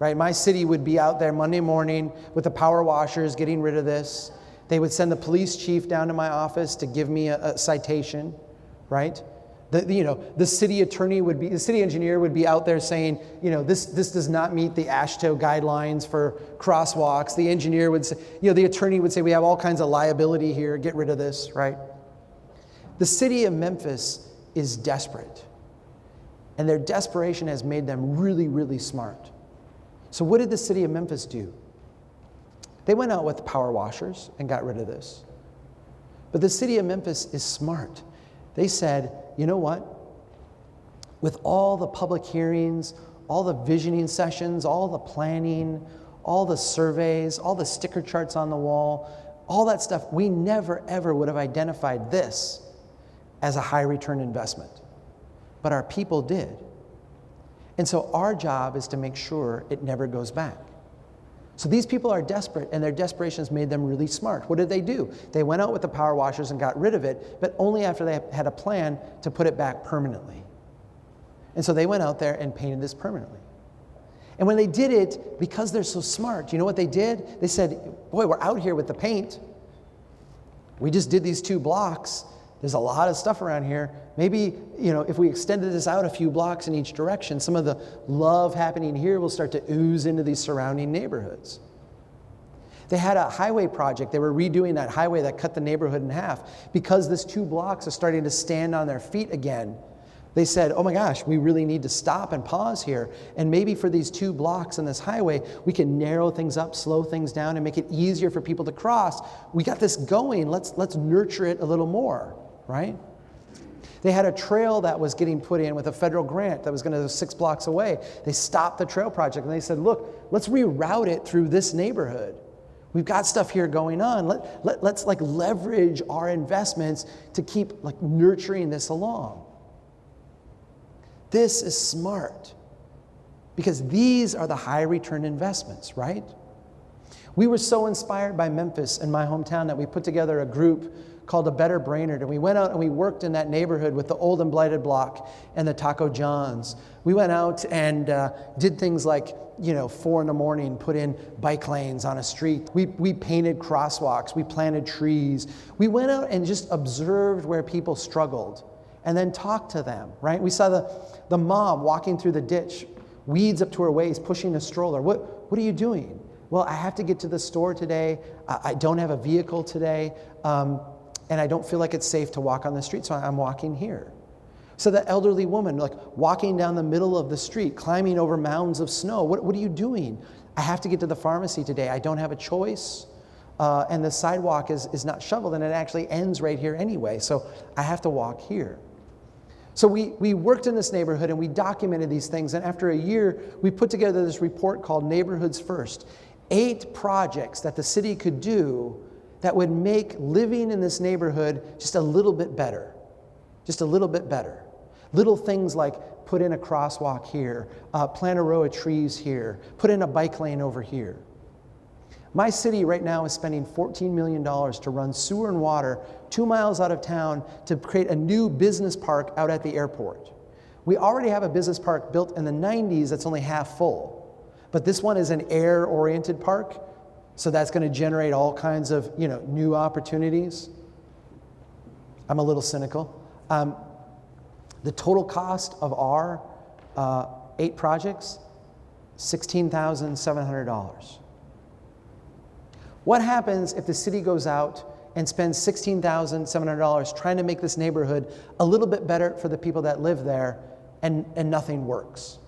right? My city would be out there Monday morning with the power washers getting rid of this. They would send the police chief down to my office to give me a citation, right? The city engineer would be out there saying, this does not meet the AASHTO guidelines for crosswalks. The engineer would say, the attorney would say, we have all kinds of liability here, get rid of this, right? The city of Memphis is desperate, and their desperation has made them really, really smart. So what did the city of Memphis do? They went out with the power washers and got rid of this. But the city of Memphis is smart. They said, you know what? With all the public hearings, all the visioning sessions, all the planning, all the surveys, all the sticker charts on the wall, all that stuff, we never, ever would have identified this as a high return investment. But our people did. And so our job is to make sure it never goes back. So these people are desperate, and their desperation has made them really smart. What did they do? They went out with the power washers and got rid of it, but only after they had a plan to put it back permanently. And so they went out there and painted this permanently. And when they did it, because they're so smart, you know what they did? They said, boy, we're out here with the paint. We just did these 2 blocks. There's a lot of stuff around here. Maybe, if we extended this out a few blocks in each direction, some of the love happening here will start to ooze into these surrounding neighborhoods. They had a highway project. They were redoing that highway that cut the neighborhood in half. Because this 2 blocks are starting to stand on their feet again, they said, oh my gosh, we really need to stop and pause here. And maybe for these 2 blocks in this highway, we can narrow things up, slow things down, and make it easier for people to cross. We got this going. Let's nurture it a little more. Right? They had a trail that was getting put in with a federal grant that was going to go 6 blocks away. They stopped the trail project and they said, look, let's reroute it through this neighborhood. We've got stuff here going on. Let's leverage our investments to keep nurturing this along. This is smart because these are the high return investments, right? We were so inspired by Memphis in my hometown that we put together a group called a Better Brainerd, and we went out and we worked in that neighborhood with the Old and Blighted Block and the Taco John's. We went out and did things like 4 in the morning, put in bike lanes on a street. We painted crosswalks, we planted trees. We went out and just observed where people struggled and then talk to them, right? We saw the mom walking through the ditch, weeds up to her waist, pushing a stroller. What are you doing? Well, I have to get to the store today. I don't have a vehicle today, and I don't feel like it's safe to walk on the street, so I'm walking here. So the elderly woman, like walking down the middle of the street, climbing over mounds of snow. What are you doing? I have to get to the pharmacy today. I don't have a choice. And the sidewalk is not shoveled, and it actually ends right here anyway. So I have to walk here. So we worked in this neighborhood and we documented these things. And after a year, we put together this report called Neighborhoods First. 8 projects that the city could do that would make living in this neighborhood just a little bit better. Just a little bit better. Little things like put in a crosswalk here, plant a row of trees here, put in a bike lane over here. My city right now is spending $14 million to run sewer and water 2 miles out of town to create a new business park out at the airport. We already have a business park built in the 90s that's only half full, but this one is an air-oriented park, so that's going to generate all kinds of new opportunities. I'm a little cynical. The total cost of our 8 projects, $16,700. What happens if the city goes out and spends $16,700 trying to make this neighborhood a little bit better for the people that live there, and nothing works?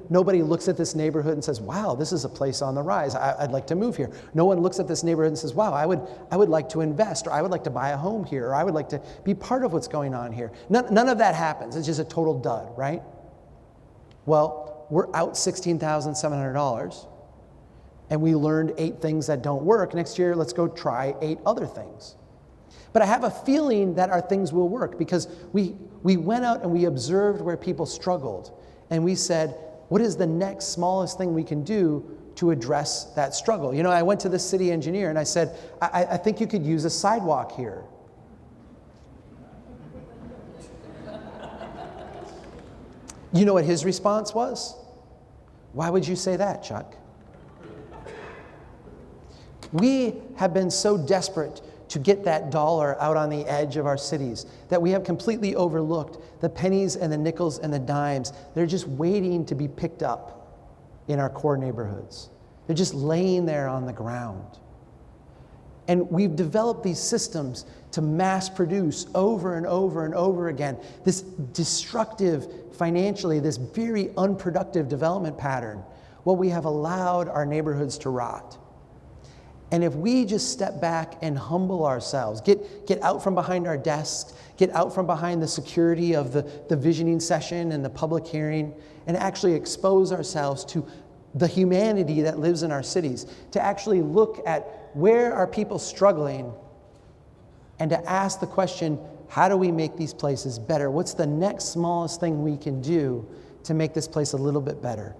Nobody looks at this neighborhood and says, wow, this is a place on the rise. I'd like to move here. No one looks at this neighborhood and says, wow, I would like to invest, or I would like to buy a home here, or I would like to be part of what's going on here. None of that happens. It's just a total dud, right? Well, we're out $16,700, and we learned 8 things that don't work. Next year, let's go try 8 other things. But I have a feeling that our things will work, because we went out and we observed where people struggled. And we said, what is the next smallest thing we can do to address that struggle? I went to the city engineer and I said, I think you could use a sidewalk here. You know what his response was? Why would you say that, Chuck? We have been so desperate to get that dollar out on the edge of our cities that we have completely overlooked the pennies and the nickels and the dimes. They're just waiting to be picked up in our core neighborhoods. They're just laying there on the ground. And we've developed these systems to mass produce over and over and over again this destructive, financially, this very unproductive development pattern. Well, we have allowed our neighborhoods to rot. And if we just step back and humble ourselves, get out from behind our desks, get out from behind the security of the visioning session and the public hearing, and actually expose ourselves to the humanity that lives in our cities, to actually look at where are people struggling, and to ask the question, how do we make these places better? What's the next smallest thing we can do to make this place a little bit better?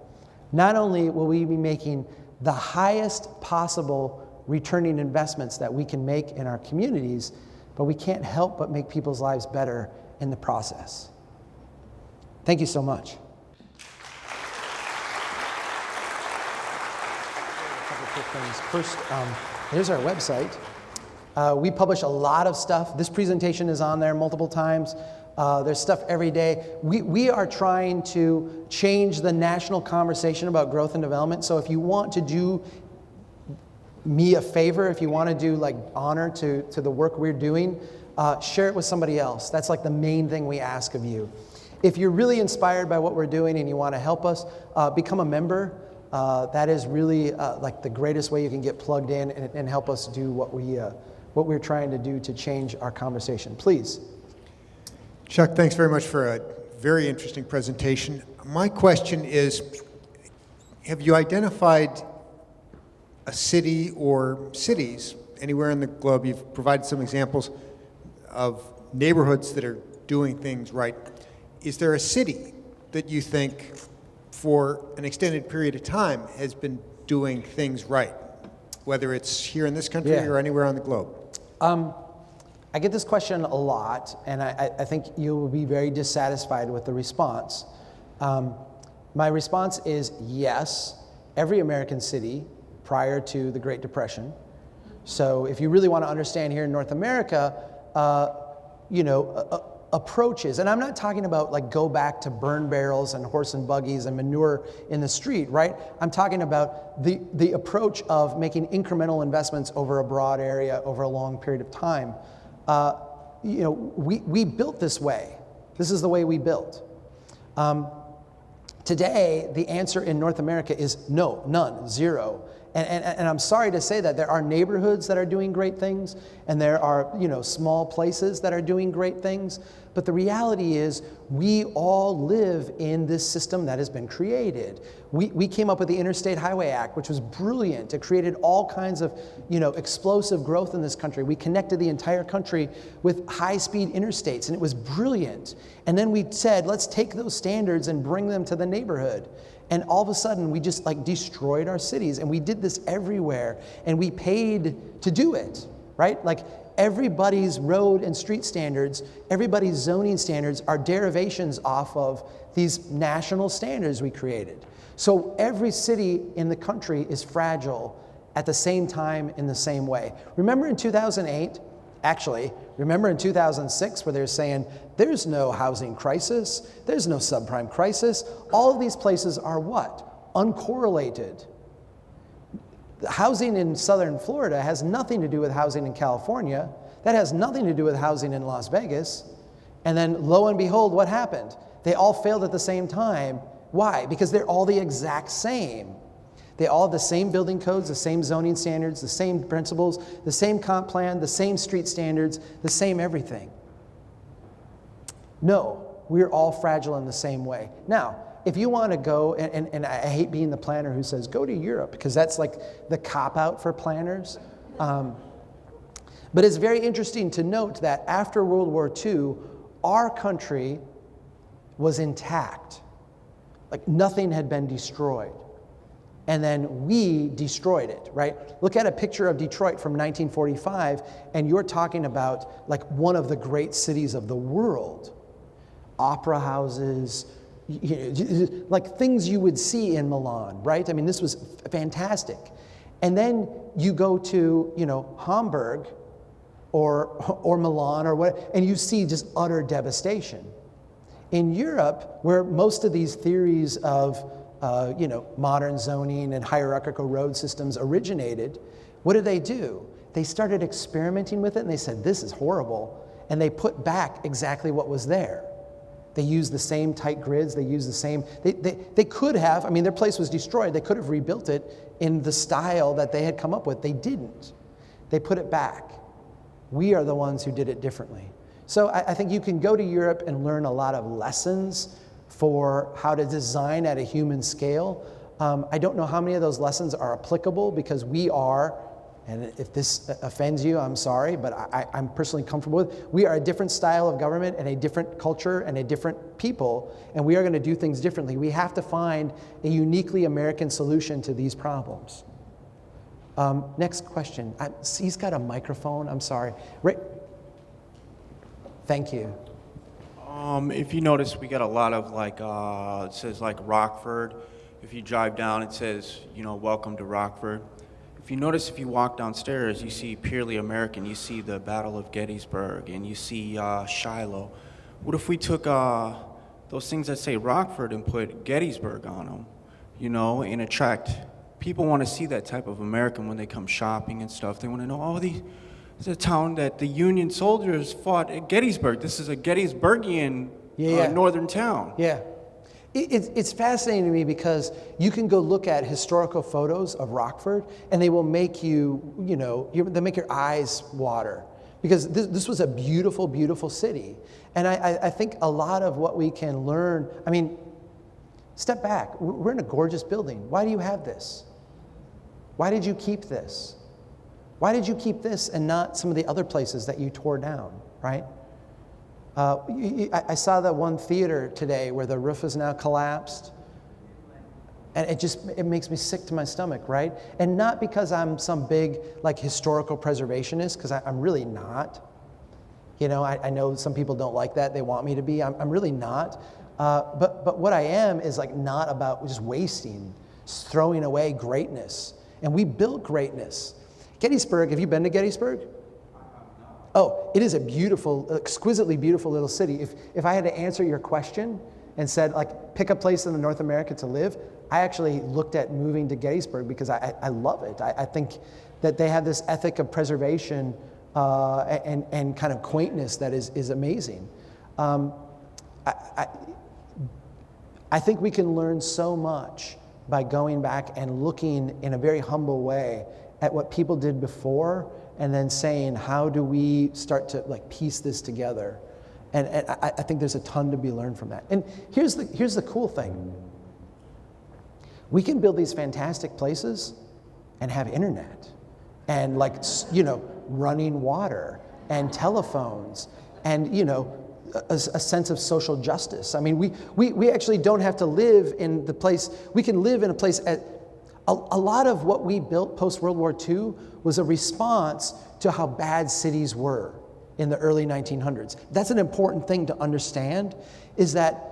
Not only will we be making the highest possible returning investments that we can make in our communities, but we can't help but make people's lives better in the process. Thank you so much. A couple quick things. First, here's our website. We publish a lot of stuff. This presentation is on there multiple times. There's stuff every day. We are trying to change the national conversation about growth and development. So if you want to do me a favor, if you want to do honor to the work we're doing, share it with somebody else. That's the main thing we ask of you. If you're really inspired by what we're doing and you want to help us, become a member. That is really the greatest way you can get plugged in and help us do what we're trying to do to change our conversation. Please. Chuck, thanks very much for a very interesting presentation. My question is, have you identified a city or cities anywhere in the globe? You've provided some examples of neighborhoods that are doing things right. Is there a city that you think for an extended period of time has been doing things right, whether it's here in this country or anywhere on the globe? I get this question a lot, and I think you will be very dissatisfied with the response. My response is yes, every American city prior to the Great Depression. So if you really want to understand here in North America, approaches, and I'm not talking about like go back to burn barrels and horse and buggies and manure in the street, right? I'm talking about the approach of making incremental investments over a broad area over a long period of time. We built this way. This is the way we built. Today, the answer in North America is no, none, zero. And I'm sorry to say that there are neighborhoods that are doing great things, and there are small places that are doing great things. But the reality is, we all live in this system that has been created. We came up with the Interstate Highway Act, which was brilliant. It created all kinds of explosive growth in this country. We connected the entire country with high-speed interstates, and it was brilliant. And then we said, let's take those standards and bring them to the neighborhood. And all of a sudden, we just destroyed our cities, and we did this everywhere, and we paid to do it, right? Like everybody's road and street standards, everybody's zoning standards are derivations off of these national standards we created. So every city in the country is fragile at the same time in the same way. Remember in 2008? Actually, remember in 2006 where they're saying there's no housing crisis, there's no subprime crisis. All of these places are what? Uncorrelated. The housing in southern Florida has nothing to do with housing in California. That has nothing to do with housing in Las Vegas. And then lo and behold, what happened? They all failed at the same time. Why? Because they're all the exact same. They all have the same building codes, the same zoning standards, the same principles, the same comp plan, the same street standards, the same everything. No, we're all fragile in the same way. Now, if you want to go, and I hate being the planner who says, go to Europe, because that's like the cop-out for planners. But it's very interesting to note that after World War II, our country was intact. Like nothing had been destroyed. And then we destroyed it, right? Look at a picture of Detroit from 1945, and you're talking about like one of the great cities of the world. Opera houses, like things you would see in Milan, right? I mean, this was fantastic. And then you go to, Hamburg or Milan or what, and you see just utter devastation. In Europe, where most of these theories of modern zoning and hierarchical road systems originated, what did they do? They started experimenting with it, and they said, this is horrible. And they put back exactly what was there. They used the same tight grids, they used the same, they could have, their place was destroyed, they could have rebuilt it in the style that they had come up with. They didn't. They put it back. We are the ones who did it differently. So I think you can go to Europe and learn a lot of lessons for how to design at a human scale. I don't know how many of those lessons are applicable because we are, and if this offends you, I'm sorry, but I'm personally comfortable with, we are a different style of government and a different culture and a different people, and we are going to do things differently. We have to find a uniquely American solution to these problems. Next question. He's got a microphone, I'm sorry. Right. Thank you. If you notice, we got a lot of it says Rockford. If you drive down, it says, welcome to Rockford. If you notice, if you walk downstairs, you see purely American. You see the Battle of Gettysburg, and you see Shiloh. What if we took those things that say Rockford and put Gettysburg on them, and attract people? Want to see that type of American when they come shopping and stuff. They want to know, this is a town that the Union soldiers fought at Gettysburg. This is a Gettysburgian northern town. Yeah. It's fascinating to me because you can go look at historical photos of Rockford and they will make they make your eyes water because this was a beautiful, beautiful city. And I think a lot of what we can learn, step back. We're in a gorgeous building. Why do you have this? Why did you keep this? Why did you keep this and not some of the other places that you tore down, right? I saw that one theater today where the roof is now collapsed. And it makes me sick to my stomach, right? And not because I'm some big historical preservationist, because I'm really not. I know some people don't like that. They want me to be. I'm really not. But what I am is not about just wasting, just throwing away greatness. And we built greatness. Gettysburg, have you been to Gettysburg? Oh, it is a beautiful, exquisitely beautiful little city. If I had to answer your question and said, like, pick a place in North America to live, I actually looked at moving to Gettysburg because I love it. I think that they have this ethic of preservation and kind of quaintness that is amazing. I think we can learn so much by going back and looking in a very humble way at what people did before, and then saying, how do we start to like piece this together? And I think there's a ton to be learned from that. And here's the cool thing. We can build these fantastic places and have internet and running water and telephones and a sense of social justice. I mean, we actually don't have to live in the place. We can live in a place a lot of what we built post-World War II was a response to how bad cities were in the early 1900s. That's an important thing to understand, is that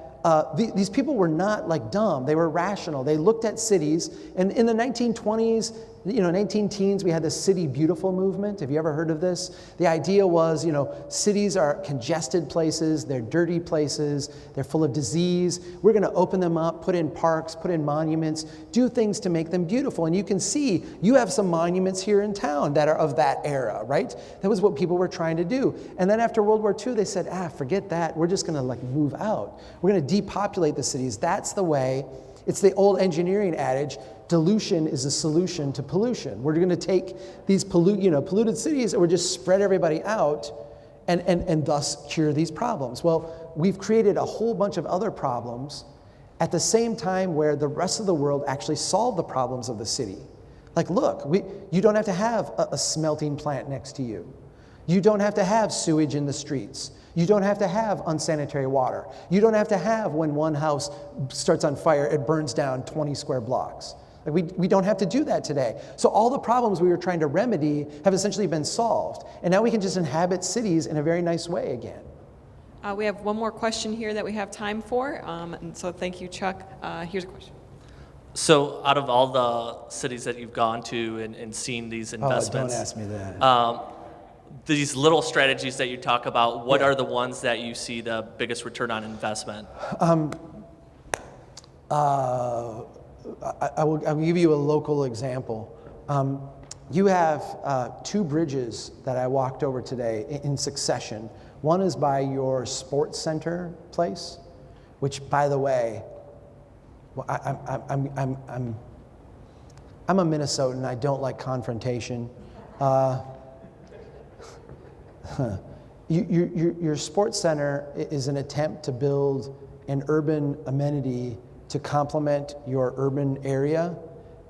these people were not like dumb. They were rational. They looked at cities, and in the 1920s, 19-teens, we had the City Beautiful movement. Have you ever heard of this? The idea was, cities are congested places, they're dirty places, they're full of disease. We're going to open them up, put in parks, put in monuments, do things to make them beautiful. And you can see, you have some monuments here in town that are of that era, right? That was what people were trying to do. And then after World War II, they said, forget that. We're just going to move out. We're going to depopulate the cities. That's the way. It's the old engineering adage, dilution is a solution to pollution. We're going to take these polluted cities and we're just spread everybody out and thus cure these problems. Well, we've created a whole bunch of other problems at the same time where the rest of the world actually solved the problems of the city. Like, look, you don't have to have a smelting plant next to you. You don't have to have sewage in the streets. You don't have to have unsanitary water. You don't have to have, when one house starts on fire, it burns down 20 square blocks. Like we don't have to do that today. So all the problems we were trying to remedy have essentially been solved. And now we can just inhabit cities in a very nice way again. We have one more question here that we have time for. And so thank you, Chuck. Here's a question. So out of all the cities that you've gone to and seen these investments, don't ask me that. These little strategies that you talk about, what are the ones that you see the biggest return on investment? I will give you a local example. You have two bridges that I walked over today in succession. One is by your sports center place, which, by the way, I'm a Minnesotan. I don't like confrontation. Your sports center is an attempt to build an urban amenity to complement your urban area,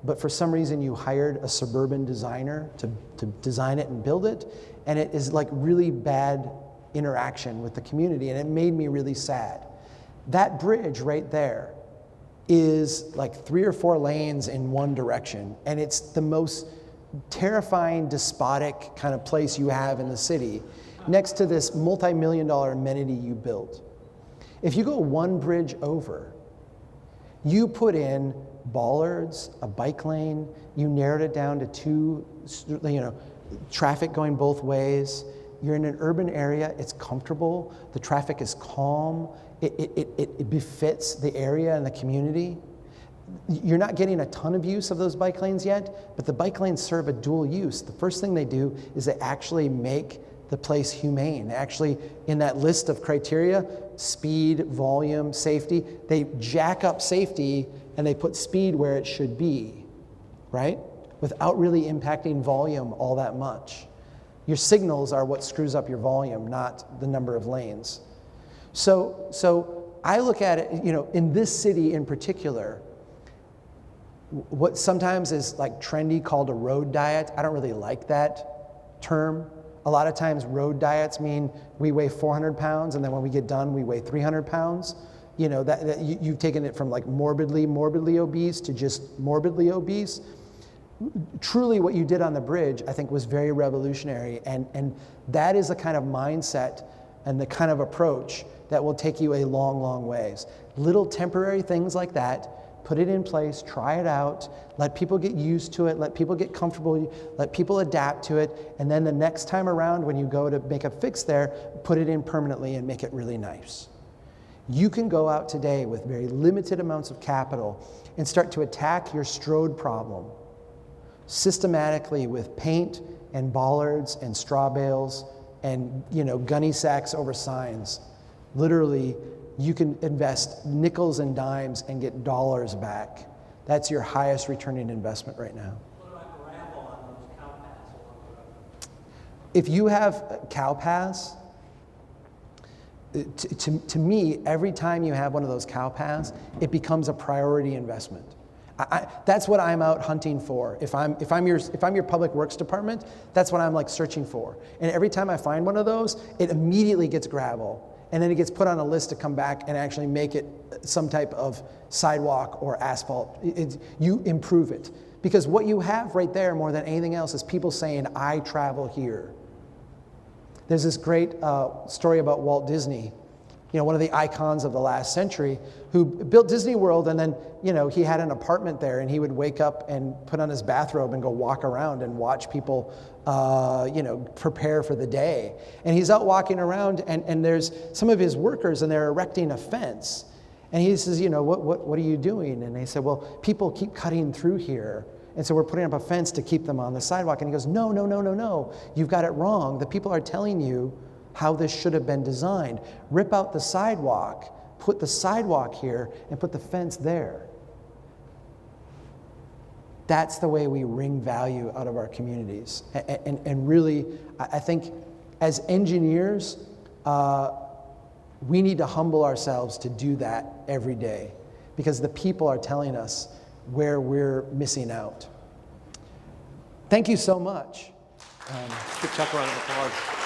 but for some reason you hired a suburban designer to design it and build it, and it is like really bad interaction with the community, and it made me really sad. That bridge right there is like 3 or 4 lanes in one direction, and it's the most terrifying, despotic kind of place you have in the city, next to this multi-million-dollar amenity you built. If you go one bridge over, you put in bollards, a bike lane, you narrowed it down to 2, traffic going both ways. You're in an urban area, it's comfortable, the traffic is calm, it befits the area and the community. You're not getting a ton of use of those bike lanes yet, but the bike lanes serve a dual use. The first thing they do is they actually make the place humane. Actually, in that list of criteria, speed, volume, safety, they jack up safety and they put speed where it should be, right? Without really impacting volume all that much. Your signals are what screws up your volume, not the number of lanes. So I look at it, in this city in particular, what sometimes is like trendy called a road diet. I don't really like that term. A lot of times road diets mean we weigh 400 pounds and then when we get done we weigh 300 pounds. You've taken it from like morbidly obese to just morbidly obese. Truly what you did on the bridge I think was very revolutionary, and that is the kind of mindset and the kind of approach that will take you a long, long ways. Little temporary things like that put it in place, try it out, let people get used to it, let people get comfortable, let people adapt to it, and then the next time around when you go to make a fix there, put it in permanently and make it really nice. You can go out today with very limited amounts of capital and start to attack your Strode problem systematically with paint and bollards and straw bales and gunny sacks over signs. Literally, you can invest nickels and dimes and get dollars back. That's your highest returning investment right now. What about the raffle on those cow paths along the road? If you have cow paths, to me, every time you have one of those cow paths, it becomes a priority investment. That's what I'm out hunting for. If I'm your public works department, that's what I'm like searching for. And every time I find one of those, it immediately gets gravel. And then it gets put on a list to come back and actually make it some type of sidewalk or asphalt. You improve it. Because what you have right there more than anything else is people saying, I travel here. There's this great story about Walt Disney, one of the icons of the last century, who built Disney World, and then he had an apartment there, and he would wake up and put on his bathrobe and go walk around and watch people prepare for the day. And he's out walking around, and there's some of his workers, and they're erecting a fence. And he says, what are you doing? And they said, well, people keep cutting through here, and so we're putting up a fence to keep them on the sidewalk. And he goes, no, you've got it wrong. The people are telling you how this should have been designed. Rip out the sidewalk, put the sidewalk here, and put the fence there. That's the way we wring value out of our communities. And really, I think as engineers, we need to humble ourselves to do that every day, because the people are telling us where we're missing out. Thank you so much. Give Chuck a round of applause.